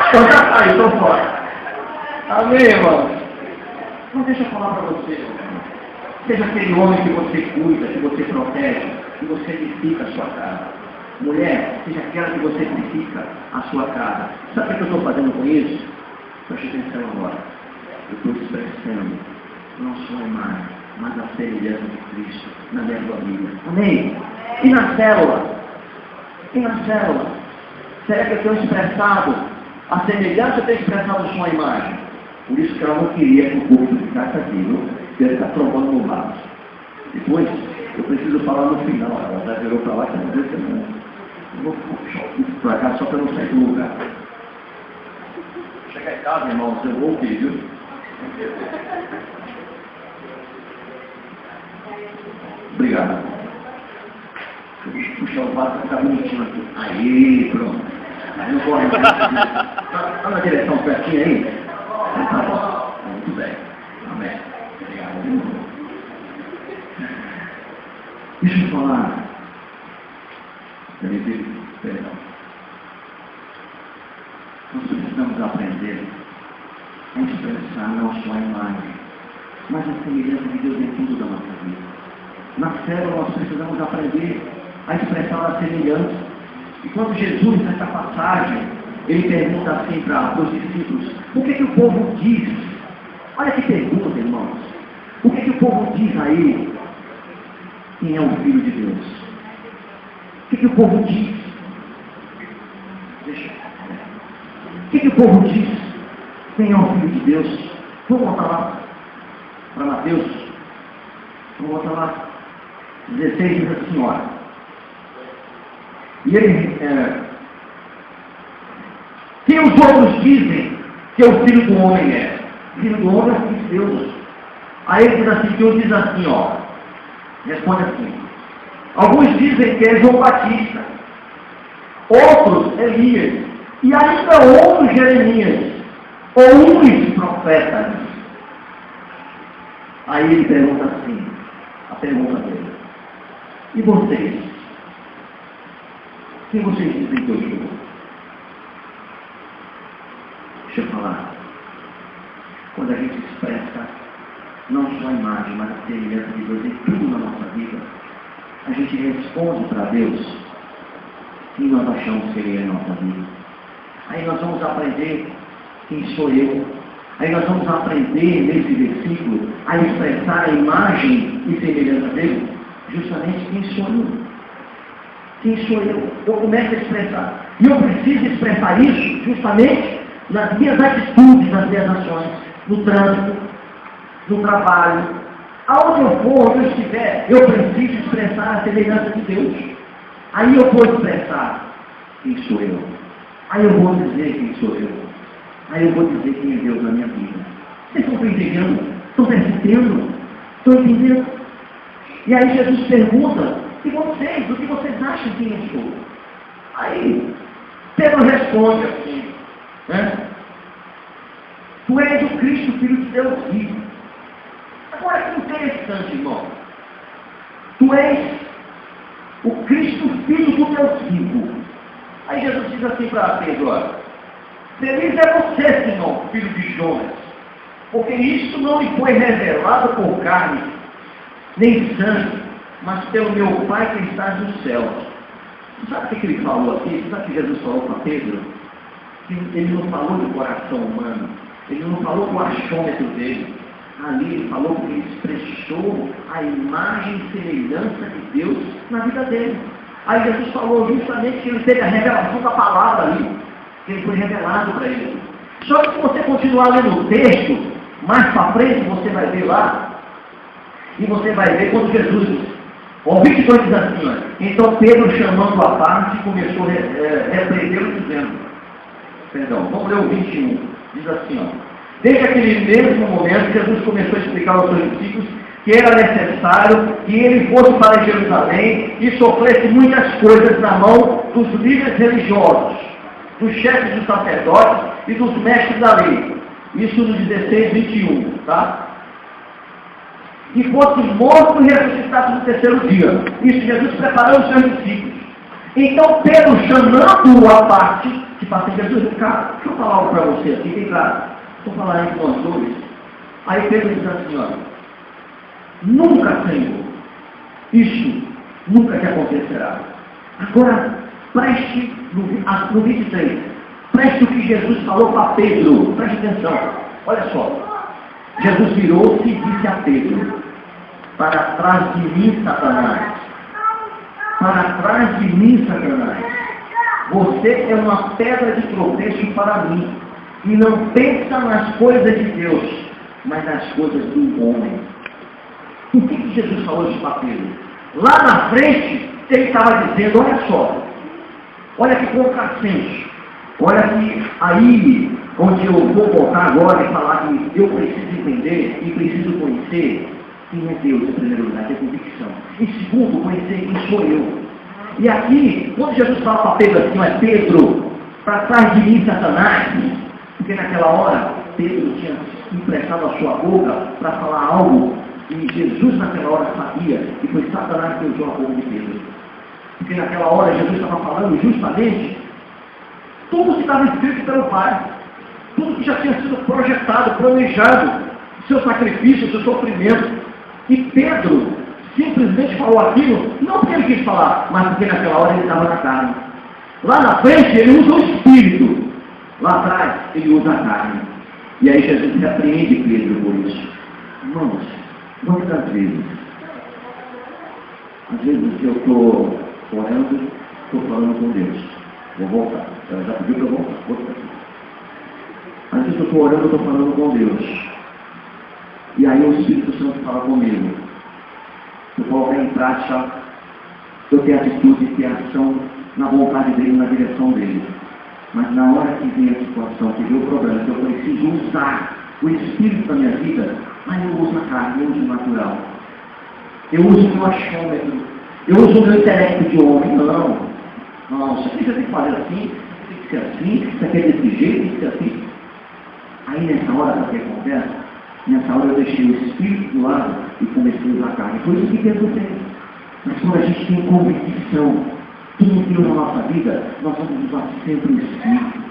Então já saiu, estou fora. Amém, irmão? Não deixa eu falar para você. Seja aquele homem que você cuida, que você protege, que você edifica a sua casa. Mulher, seja aquela que você edifica a sua casa. Sabe o que eu estou fazendo com isso? Preste atenção agora. Eu estou expressando não só a imagem, mas a semelhança de Cristo na minha família. Amém? E na célula? Será que eu tenho expressado a semelhança, eu tenho expressado a sua imagem? Por isso que ela não queria que o povo ficasse aqui, viu? Ele está trombando no lado. Depois, eu preciso falar no final. Ela já virou para lá, que não deu também. Eu vou puxar isso para cá só para não sair do lugar. Chega em casa, irmão, eu vou ouvir, viu? Obrigado. Deixa eu puxar o vaso para ficar bonitinho aqui. Aí, pronto. Aí eu vou tá na direção certinha aí? Tá bom. Muito bem. Amém. Deixa eu falar. Perdão. Nós precisamos aprender a expressar não só a imagem, mas a semelhança de Deus em tudo da nossa vida. Na célula nós precisamos aprender a expressar a semelhança. E quando Jesus, nessa passagem, ele pergunta assim para os discípulos: o que o povo diz? Olha que pergunta, irmãos. O que o povo diz a ele? Quem é o Filho de Deus? O que o povo diz? O que o povo diz? Quem é o Filho de Deus? Vamos voltar lá para Mateus. Vamos voltar lá. 16 diz assim, olha. E ele, quem os outros dizem que o Filho do Homem é? O Filho do Homem é o Filho de Deus. Aí ele diz assim, que um diz assim, ó. Responde assim. Alguns dizem que é João Batista. Outros, Elias. E ainda outros, Jeremias. Ou uns profetas. Aí ele pergunta assim, a pergunta dele. E vocês? Quem vocês dizem que eu sou? Deixa eu falar. Quando a gente expressa não só a imagem, mas a semelhança de Deus em tudo na nossa vida, a gente responde para Deus quem nós achamos que Ele é em nossa vida. Aí nós vamos aprender quem sou eu. Aí nós vamos aprender nesse versículo a expressar a imagem e semelhança dele, justamente quem sou eu. Quem sou eu? Eu começo a expressar. E eu preciso expressar isso justamente nas minhas atitudes, nas minhas ações, no trânsito, no trabalho. Aonde eu for, onde eu estiver, eu preciso expressar a semelhança de Deus. Aí eu vou expressar quem sou eu. Aí eu vou dizer quem sou eu. Aí eu vou dizer quem é Deus na minha vida. Vocês estão entendendo? Estão percebendo? Estão entendendo? E aí Jesus pergunta, e vocês, o que vocês acham que eu sou? Aí, Pedro responde assim, né? Tu és o Cristo, Filho de Deus vivo. Agora que interessante, irmão. Tu és o Cristo, Filho do Deus vivo. Aí Jesus diz assim para Pedro, olha, feliz é você, Simão, filho de Jonas, porque isso não lhe foi revelado por carne, nem sangue, mas pelo meu Pai que está nos céus. Sabe o que ele falou aqui? Sabe o que Jesus falou para Pedro? Que ele não falou do coração humano, ele não falou do achômetro dele. Ali ele falou que ele expressou a imagem e semelhança de Deus na vida dele. Aí Jesus falou justamente que ele teve a revelação da palavra ali, que ele foi revelado para ele. Só que se você continuar lendo o texto, mais para frente você vai ver lá, e você vai ver quando Jesus diz, o 22 diz assim, ó, então Pedro chamando a parte começou a repreendê-lo dizendo, perdão, vamos ler o 21, diz assim, ó, desde aquele mesmo momento Jesus começou a explicar aos seus discípulos que era necessário que ele fosse para Jerusalém e sofresse muitas coisas na mão dos líderes religiosos, dos chefes dos sacerdotes e dos mestres da lei. Isso no 16, 21, tá? E fosse morto e ressuscitado no terceiro dia. Isso Jesus preparou os seus discípulos. Então Pedro, chamando-o à parte, tipo assim, Jesus, cara, deixa eu falar algo para você aqui, bem claro. Vou falar entre nós dois. Aí Pedro diz assim, olha, nunca, Senhor, isso nunca te acontecerá. Agora, preste no 23, preste o que Jesus falou para Pedro, preste atenção, olha só, Jesus virou-se e disse a Pedro, para trás de mim, Satanás, para trás de mim, Satanás, você é uma pedra de tropeço para mim, e não pensa nas coisas de Deus, mas nas coisas do homem. O que Jesus falou de Pedro? Lá na frente, ele estava dizendo, olha só, olha que contrassenso, olha que aí, onde eu vou voltar agora e falar que eu preciso entender e preciso conhecer quem é Deus em primeiro lugar, que é convicção. E segundo, conhecer quem sou eu. E aqui, quando Jesus fala para Pedro assim, é Pedro, para trás de mim, Satanás, porque naquela hora, Pedro tinha emprestado a sua boca para falar algo e Jesus naquela hora sabia que foi Satanás que usou a boca de Pedro. Porque naquela hora Jesus estava falando justamente tudo que estava escrito pelo Pai. Tudo que já tinha sido projetado, planejado. Seu sacrifício, seu sofrimento. E Pedro simplesmente falou aquilo, não porque ele quis falar, mas porque naquela hora ele estava na carne. Lá na frente ele usa o Espírito. Lá atrás ele usa a carne. E aí Jesus repreende Pedro por isso. Irmãos, muitas vezes, às vezes eu estou orando, estou falando com Deus. Vou voltar. Ela já pediu para eu voltar. Vou ficar aqui. Às vezes eu estou orando, estou falando com Deus. E aí o Espírito Santo fala comigo. Eu coloco em prática, eu tenho atitude, tenho ação na vontade dele, na direção dele. Mas na hora que vem a situação, que vem o problema, que eu preciso usar o Espírito da minha vida, aí eu uso a carne, eu uso o natural. Eu uso o meu achômetro. Eu uso o meu intelecto de homem. Não, isso aqui você tem que fazer assim, isso tem que ser assim, isso aqui é desse jeito, tem que ser assim. Aí nessa hora, para ter conversa, nessa hora eu deixei o Espírito do lado e comecei a usar a carne. Foi isso que Deus fez. Mas quando a gente tem convicção, tudo na nossa vida, nós vamos usar sempre o Espírito.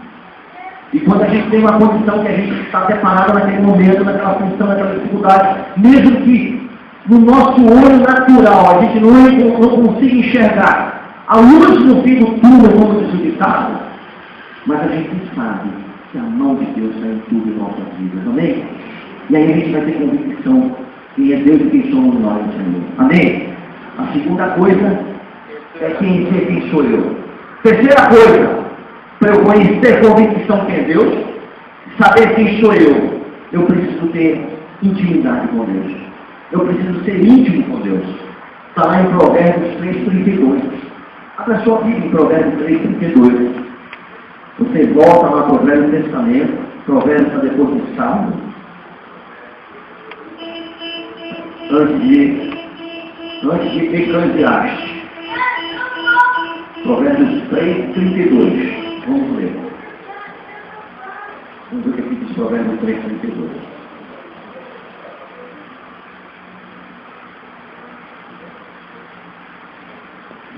E quando a gente tem uma condição que a gente está separado naquele momento, naquela função, naquela dificuldade, mesmo que no nosso olho natural a gente não consiga enxergar a luz no fim do túnel, como diz o ditado, mas a gente sabe que a mão de Deus está em tudo em nossas vidas, amém? E aí a gente vai ter convicção quem é Deus e quem somos nós, Senhor. Amém? A segunda coisa é quem sou eu. Terceira coisa, para eu conhecer convicção quem é Deus, saber quem sou eu preciso ter intimidade com Deus. Eu preciso ser íntimo com Deus. Está lá em Provérbios 3:32. A pessoa vive em Provérbios 3:32. Você volta lá para o Velho Testamento, Provérbios está depois do Salmo. Antes de Eclesiastes. Provérbios 3:32. Vamos ler. Vamos ver o que aqui diz Provérbios 3:32.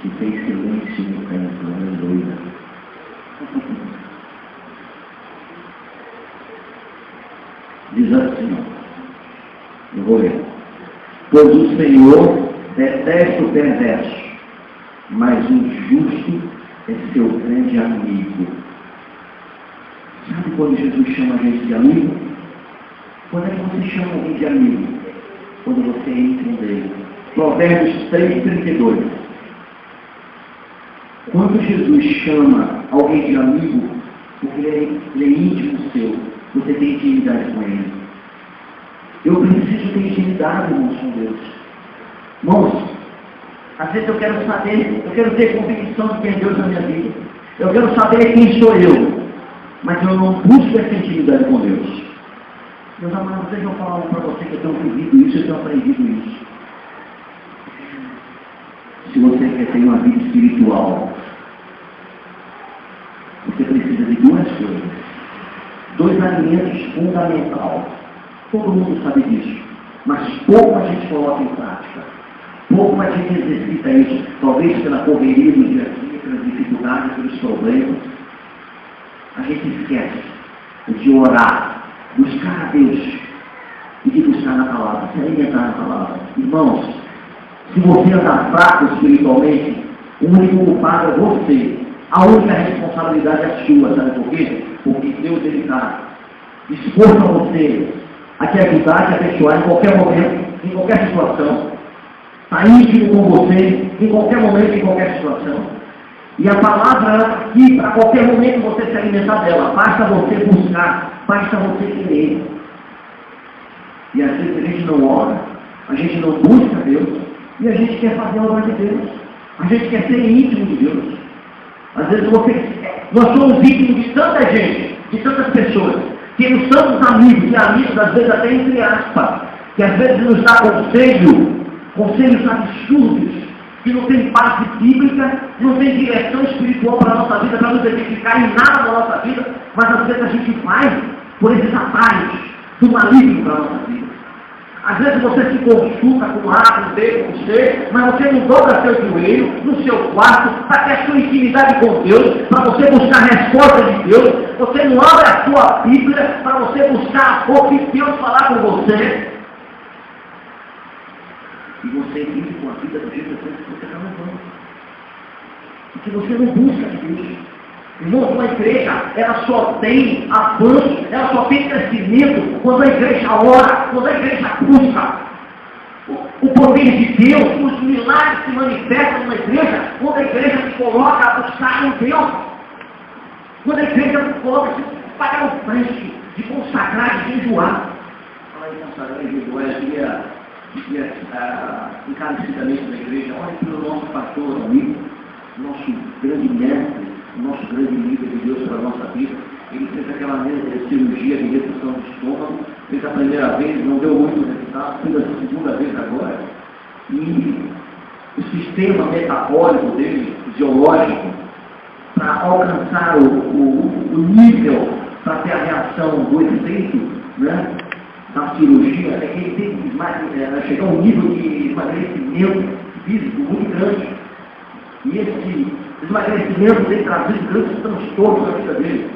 Que fez silêncio no canto, aleluia. Diz assim, eu vou ler. Pois o Senhor detesta o perverso, mas o justo é seu grande amigo. Sabe quando Jesus chama a gente de amigo? Quando é que você chama alguém de amigo? Quando você é íntimo dele. Provérbios 3:32. Quando Jesus chama alguém de amigo, porque ele é íntimo seu, você tem intimidade com ele. Eu preciso ter intimidade, irmãos, com Deus. Irmãos, às vezes eu quero saber, eu quero ter convicção de quem é Deus na minha vida. Eu quero saber quem sou eu, mas eu não busco essa intimidade com Deus. Meus amados, deixa eu falar para você que eu tenho vivido isso, eu tenho aprendido isso. Se você quer ter uma vida espiritual, você precisa de duas coisas. Dois alimentos fundamentais. Todo mundo sabe disso. Mas pouco a gente coloca em prática. Pouco a gente exercita isso. Talvez pela correria do dia a dia, pelas dificuldades, pelos problemas. A gente esquece de orar, buscar a Deus e de buscar na palavra, se alimentar na palavra. Irmãos, se você andar fraco espiritualmente, o único culpado é você. A única responsabilidade é sua, sabe por quê? Porque Deus ele está disposto a você a te ajudar, a te abençoar em qualquer momento, em qualquer situação. Está íntimo com você, em qualquer momento, em qualquer situação. E a palavra está aqui para qualquer momento você se alimentar dela. Basta você buscar, basta você querer. E às vezes a gente não ora, a gente não busca Deus, e a gente quer fazer a obra de Deus. A gente quer ser íntimo de Deus. Às vezes nós somos íntimos de tanta gente, de tantas pessoas, que nos somos amigos, e amigos às vezes até entre aspas, que às vezes nos dá conselhos absurdos, que não tem base bíblica, não tem direção espiritual para a nossa vida, para nos edificar em nada na nossa vida, mas às vezes a gente vai por esses atalhos do maligno para a nossa vida. Às vezes você se consulta com A, com B, com C, mas você não dobra seu joelho no seu quarto para ter a sua intimidade com Deus, para você buscar a resposta de Deus. Você não abre a sua Bíblia para você buscar a boca de Deus falar com você. E você vive com a vida do jeito que você está levando. Porque você não busca a Deus. Irmão, uma igreja, ela só tem avanço, ela só tem crescimento quando a igreja ora, quando a igreja busca. O poder de Deus, os milagres se manifestam numa igreja, quando a igreja se coloca a buscar em Deus. Quando a igreja se coloca a pagar o preço de consagrar, de jejuar. Fala aí, consagrar e jejuar, eu queria encarecidamente na igreja, olha pelo nosso pastor, amigo, nosso grande mestre, o nosso grande líder de Deus para a nossa vida. Ele fez aquela cirurgia de redução do estômago, fez a primeira vez, não deu muito resultado, fez a segunda vez agora. E o sistema metabólico dele, fisiológico, para alcançar o nível, para ter a reação do efeito, né, da cirurgia, é que ele tem que chegar a um nível de emagrecimento físico muito grande. E esse emagrecimento tem trazido grandes transtornos na vida dele.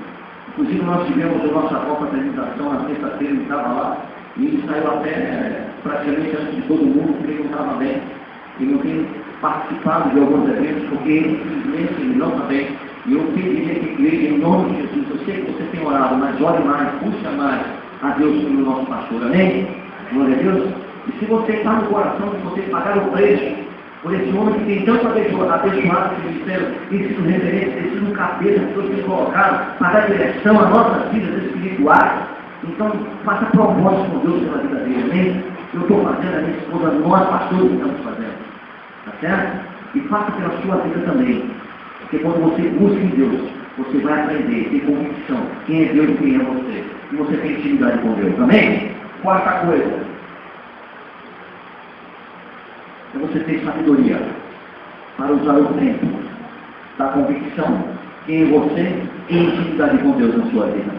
Inclusive nós tivemos a nossa própria apresentação na sexta-feira, ele estava lá, e ele saiu até praticamente antes de todo mundo, porque ele não estava bem. Ele não tem participado de alguns eventos, porque ele simplesmente ele não está bem. E eu pediria que a igreja, em nome de Jesus, eu sei que você tem orado, mas ore mais, busca mais a Deus pelo nosso pastor, amém? Glória a Deus. E se você está no coração de você pagar o preço por esse homem que tem tanto abençoado esse ministério, tem sido referente, tem sido um cabeça que Deus tem colocado para dar direção às nossas vidas espirituais. Então, faça propósito com Deus pela vida dele, amém? Eu estou fazendo, a minha esposa, nós pastores estamos fazendo, tá certo? E faça pela sua vida também, porque quando você busca em Deus, você vai aprender, ter convicção, quem é Deus e quem é você, e você tem intimidade com Deus, amém? Quarta coisa, é você ter sabedoria para usar o tempo da convicção quem é você em intimidade com Deus na sua vida.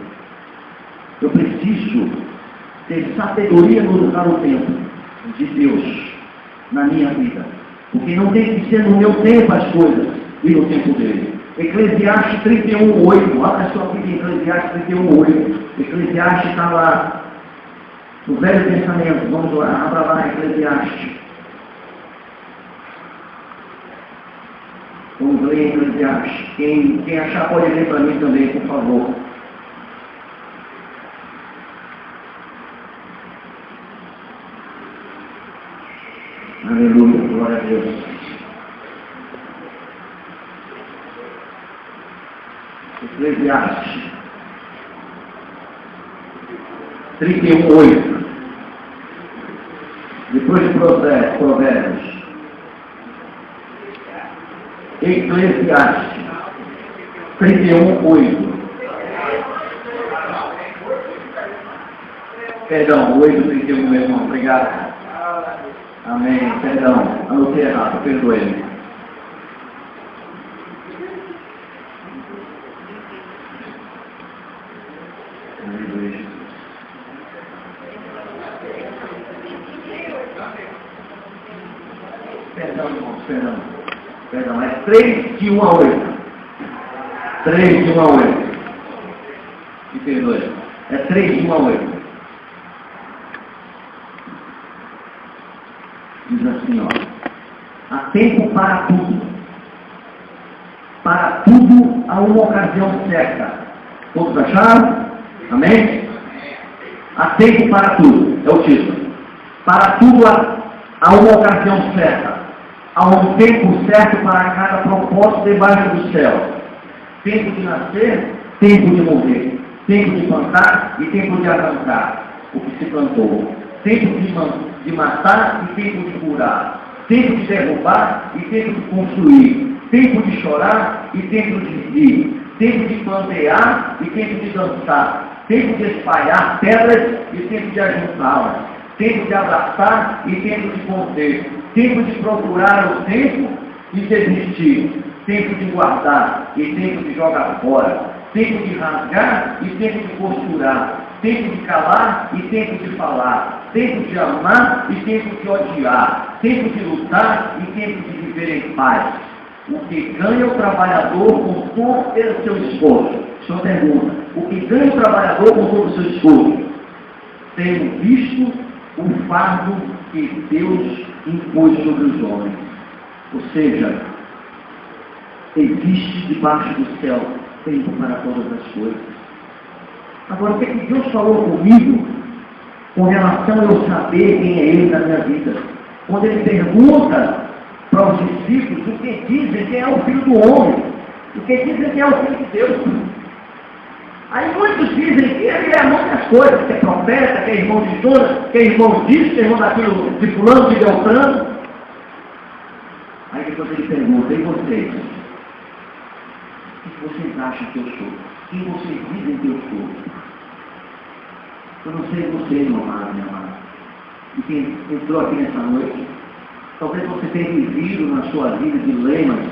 Eu preciso ter sabedoria no usar o tempo de Deus na minha vida. Porque não tem que ser no meu tempo as coisas e no tempo dele. Eclesiastes 31:8. Olha a sua vida em Eclesiastes 31:8. Eclesiastes está lá no Velho Testamento. Vamos lá, abra lá Eclesiastes. Vamos ler Eclesiastes. Quem achar pode ler para mim também, por favor. Aleluia, glória a Deus. Eclesiastes 31:8. Depois de Provérbios. Eclesiastes 31:8. Perdão, 8:31 meu irmão, obrigado. Amém, perdão, anotei errado, perdoe-me. Perdão, irmãos, perdão, é 3 de 1 a 8. 3 de 1 a 8. Me perdoe, é 3 de 1 a 8. Diz assim, ó, há tempo para tudo. Para tudo há uma ocasião certa. Todos acharam? Amém? Há tempo para tudo, é o título. Para tudo há uma ocasião certa. Há um tempo certo para cada propósito debaixo do céu. Tempo de nascer, tempo de morrer. Tempo de plantar e tempo de arrancar o que se plantou. Tempo de matar e tempo de curar. Tempo de derrubar e tempo de construir. Tempo de chorar e tempo de rir. Tempo de plantear e tempo de dançar. Tempo de espalhar pedras e tempo de ajuntá-las. Tempo de abraçar e tempo de conter. Tempo de procurar o tempo e desistir. Tempo de guardar e tempo de jogar fora. Tempo de rasgar e tempo de costurar. Tempo de calar e tempo de falar. Tempo de amar e tempo de odiar. Tempo de lutar e tempo de viver em paz. O que ganha o trabalhador com todo o seu esforço? Sua pergunta. O que ganha o trabalhador com todo o seu esforço? Tenho visto o fardo que Deus impôs sobre os homens. Ou seja, existe debaixo do céu tempo para todas as coisas. Agora, o que Deus falou comigo com relação a eu saber quem é Ele na minha vida? Quando Ele pergunta para os discípulos o que dizem quem é o Filho do Homem, o que dizem quem é o Filho de Deus. Aí muitos dizem que Ele é muitas coisas, que é profeta, que é irmão de Jonas, que é irmão disso, que é irmão daquilo, de fulano, de Beltrano. Aí depois Ele pergunta, e vocês? O que vocês acham que eu sou? Quem vocês dizem que eu sou? Eu não sei você, meu amado, minha amada. E quem entrou aqui nessa noite, talvez você tenha vivido na sua vida dilemas,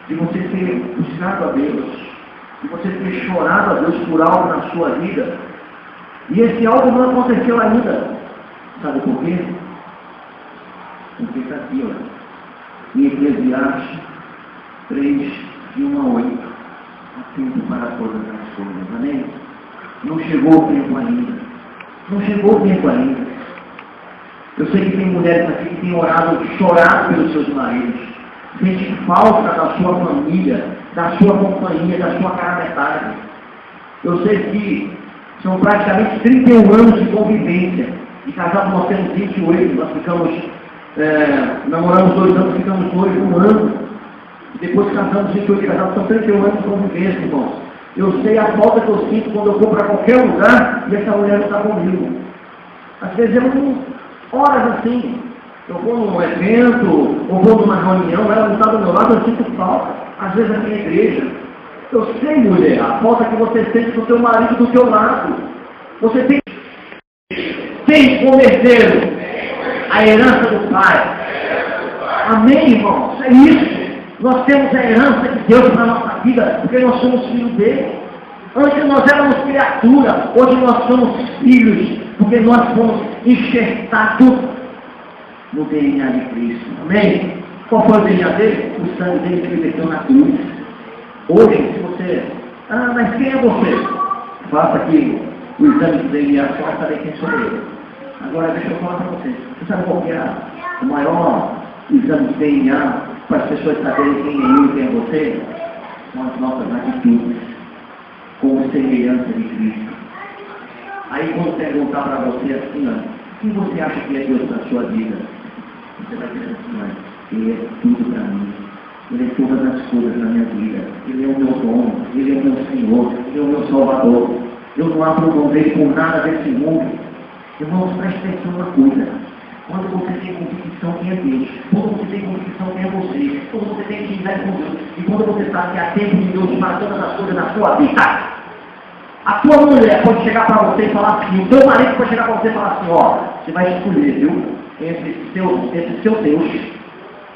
de você ter buscado a Deus, de você ter chorado a Deus por algo na sua vida, e esse algo não aconteceu ainda. Sabe por quê? Porque está aqui, ó, em Eclesiastes 3, de 1 a 8. Há tempo para todas as coisas, amém? Não chegou o tempo ainda. Não chegou o tempo ainda. Eu sei que tem mulheres aqui que têm orado, chorado pelos seus maridos. Sente falta da sua família, da sua companhia, da sua cara metade. Eu sei que são praticamente 31 anos de convivência. E casados nós temos 28, nós ficamos, namoramos 2 anos, ficamos noivos 1 ano. E depois casamos 28 casados, são 31 anos de convivência, irmãos. Eu sei a falta que eu sinto quando eu vou para qualquer lugar e essa mulher não está comigo. Às vezes eu não, horas assim, eu vou num evento, ou vou numa reunião, ela não está do meu lado, eu sinto falta. Às vezes aqui na igreja. Eu sei, mulher, a falta que você sente do seu marido do seu lado. Você tem como herdeiro a herança do Pai. Amém, irmãos? É isso. Nós temos a herança de Deus para a nossa vida, porque nós somos filhos dele. Antes nós éramos criatura, hoje nós somos filhos, porque nós fomos enxertados no DNA de Cristo. Amém? Qual foi o DNA dele? O sangue dele que ele meteu na cruz. Hoje, se você... mas quem é você? Faça aqui o exame de DNA, só vai saber quem sou eu. Agora deixa eu falar para vocês. Você sabe qual que é o maior exame de DNA para as pessoas saberem quem é eu e quem é você? São as nossas atitudes, como semelhança de Cristo. Aí quando perguntar para você assim, ó, quem você acha que é Deus na sua vida? Você vai dizer assim, ó, Ele é tudo para mim. Ele é todas as coisas na minha vida. Ele é o meu dono, Ele é o meu Senhor, Ele é o meu Salvador. Eu não abro mão dele por nada desse mundo. Irmãos, preste atenção numa coisa. Quando você tem convicção quem é Deus, quando você tem convicção quem é você, quando você tem intimidade com Deus, e quando você sabe que há tempo de Deus para todas as coisas na sua vida, a tua mulher pode chegar para você e falar assim, o teu marido pode chegar para você e falar assim, ó, você vai escolher, viu, entre seu Deus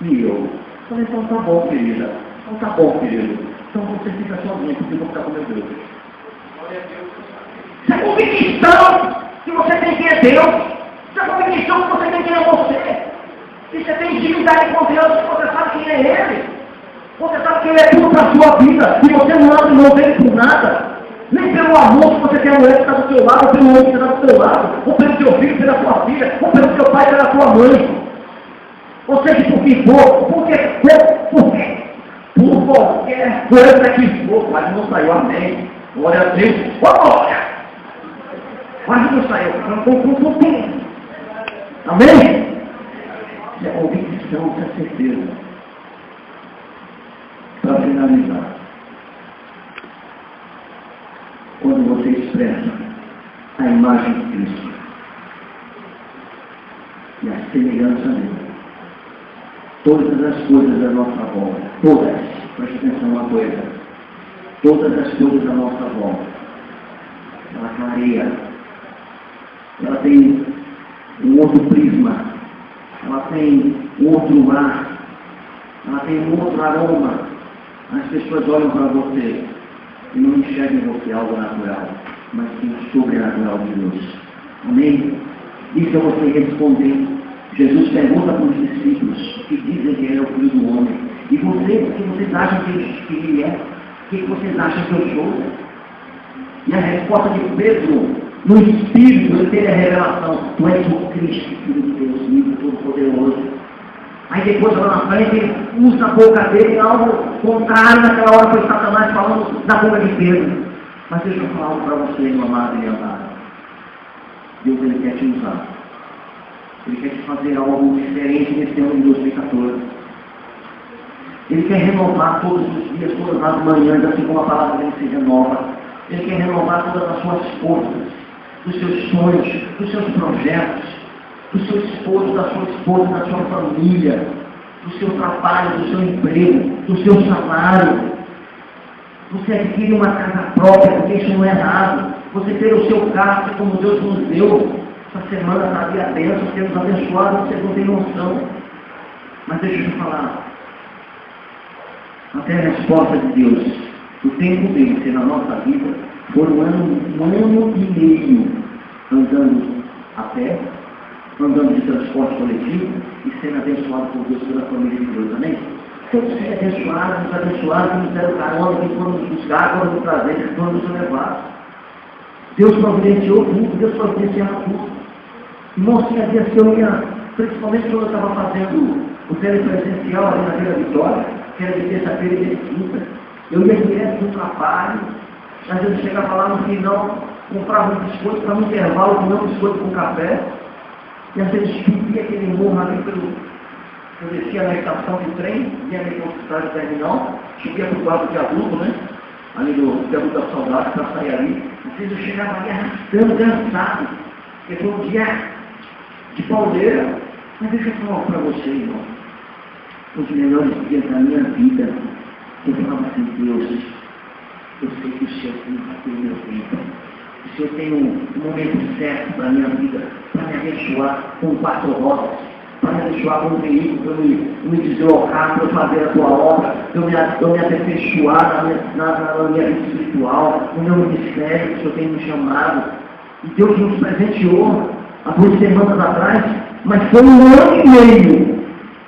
e eu. Eu falei, então tá bom, querida. Então tá bom, querido. Então você fica sozinho, porque eu vou ficar com meu Deus. Isso é convicção que você tem quem é Deus. Isso é convicção que você tem quem é você. E você tem intimidade com Deus, você sabe quem é Ele. Você sabe que Ele é tudo para a sua vida. E você não abre mão dele por nada. Nem pelo amor que você tem a mulher que está do seu lado, ou pelo homem que está do seu lado, ou pelo teu filho, pela sua filha, ou pelo teu pai, pela sua mãe. Ou seja, por que for, por qualquer coisa que for, mas não saiu, amém. Glória a Deus. Glória! Mas não saiu, amém? Isso é convicção, isso é certeza. Para finalizar, quando você expressa a imagem de Cristo e a semelhança dele, todas as coisas da nossa volta, todas, preste atenção uma coisa, todas as coisas da nossa volta, ela clareia, ela tem um outro prisma, ela tem um outro ar, ela tem um outro aroma. As pessoas olham para você e não enxergam em você algo natural, mas sim sobrenatural de Deus. Amém? Isso é você responder. Jesus pergunta para os discípulos que dizem que Ele é o Filho do Homem. E vocês, o que vocês acham que Ele é? O que vocês acham que eu sou? E a resposta de Pedro, no Espírito, ele teve a revelação: Tu és o Cristo, Filho de Deus, vivo, todo-poderoso. Aí depois, lá na frente, ele usa a boca dele algo contrário. Naquela hora foi Satanás falando da boca de Pedro. Mas deixa eu falar algo para você, meu amado e amado. Deus, Ele quer te usar. Ele quer te fazer algo diferente nesse ano de 2014. Ele quer renovar todos os dias, todas as manhãs, assim como a palavra dele se renova. Ele quer renovar todas as suas forças, dos seus sonhos, dos seus projetos, do seu esposo, da sua esposa, da sua família, do seu trabalho, do seu emprego, do seu salário. Você adquire uma casa própria, porque isso não é errado. Você ter o seu carro, como Deus nos deu. Essa semana havia bênção, temos abençoado, você não tem noção. Mas deixa eu te falar. Até a resposta de Deus, o tempo dele ser na nossa vida, foi um ano e meio andando a pé, andando de transporte coletivo e sendo abençoado por Deus pela família de Deus, amém? Todos serem abençoados, que nos deram carona, que foram nos buscar, foram nos trazer, que foram nos levar. Deus providenciou tudo, Deus providenciava tudo. Irmão, tinha dias que eu ia, principalmente quando eu estava fazendo o telepresencial ali na Vila Vitória, que era de terça-feira e de quinta, eu ia direto do trabalho, às vezes chegava lá no final, comprava um biscoito para no intervalo, comer um biscoito com café, e às vezes subia aquele morro ali pelo... Eu descia na estação de trem, vinha ali para o hospital terminal, subia para o quarto de adulto, né? Ali do viaduto da Saudade, para sair ali. Às vezes eu chegava ali arrastando, cansado, porque foi um dia de pauleira. Mas deixa eu falar para você, irmão. Os melhores dias da minha vida, eu falava assim, Deus, eu sei que o Senhor tem que ter o meu tempo. O Senhor tem um momento certo para a minha vida, para me abençoar com 4 rodas, para me aperfeiçoar como veículo, para me deslocar, para eu fazer a tua obra, eu me aperfeiçoar na minha vida espiritual, no meu ministério que o Senhor tem me chamado. E Deus nos presenteou há 2 semanas atrás, mas foi 1 ano e meio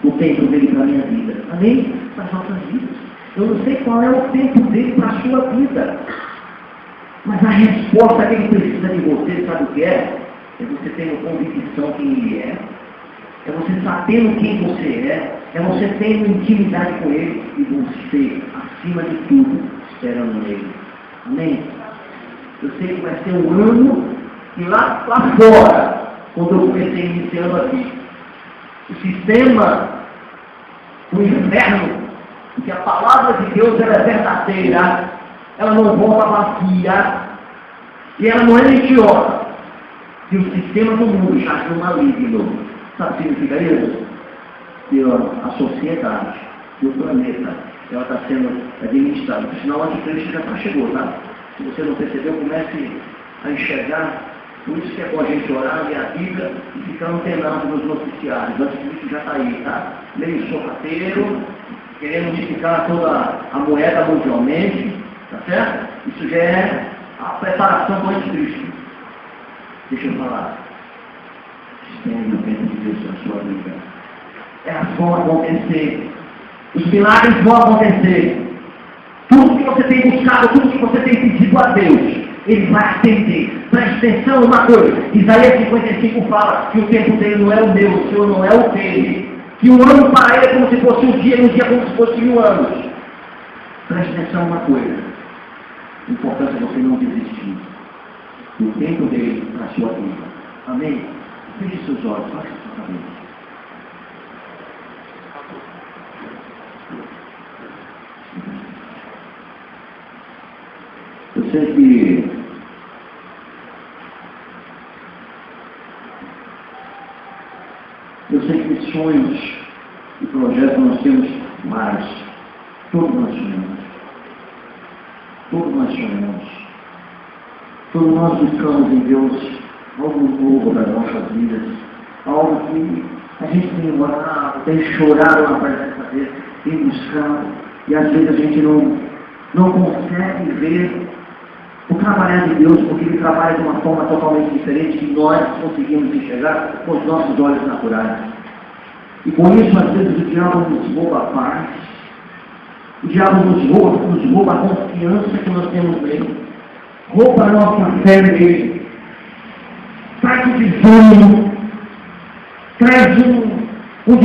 o tempo dele para a minha vida. Amém? Para as nossas vidas. Eu não sei qual é o tempo dele para a sua vida. Mas a resposta que ele precisa de você, sabe o que é? É você tendo convicção quem ele é você sabendo quem você é você tendo intimidade com ele e você, acima de tudo, esperando nele. Amém? Eu sei que vai ser um ano e lá fora, quando eu comecei iniciando aqui, o sistema do inferno, porque a palavra de Deus ela é verdadeira, ela não volta vazia e ela não é mentirosa. E o sistema do mundo já no maligno. Sabe o que significa isso? Que a sociedade, que o planeta, ela está sendo administrada. Por sinal, o anticristo já chegou, tá? Se você não percebeu, comece a enxergar. Por isso que é bom a gente orar, ler a Bíblia e ficar antenado nos noticiários. O anticristo já está aí, tá? Meio sorrateiro, querendo multiplicar toda a moeda mundialmente, tá certo? Isso já é a preparação do anticristo. Deixa eu falar. Espere no tempo de Deus na sua vida. Elas vão acontecer. Os milagres vão acontecer. Tudo que você tem buscado, tudo que você tem pedido a Deus, Ele vai atender. Preste atenção uma coisa. Isaías 55 fala que o tempo dele não é o meu, o Senhor não é o dele. Que um ano para ele é como se fosse um dia, e um dia como se fosse 1000 anos. Preste atenção uma coisa. O importante é você não desistir do tempo dele na sua vida. Amém? Feche seus olhos, faça sua cabeça. Eu sei que sonhos e projetos nós temos mais. Todos nós sonhamos. Todos nós sonhamos. Todos nós buscamos em Deus algo novo das nossas vidas. Algo que a gente tem orado, tem chorado na presença dele, tem buscado. E às vezes a gente não consegue ver o trabalhar de Deus, porque Ele trabalha de uma forma totalmente diferente que nós conseguimos enxergar com os nossos olhos naturais. E com isso, às vezes, o diabo nos rouba a paz, o diabo nos rouba a confiança que nós temos nele, rouba a nossa fé nele, traz o desânimo, traz um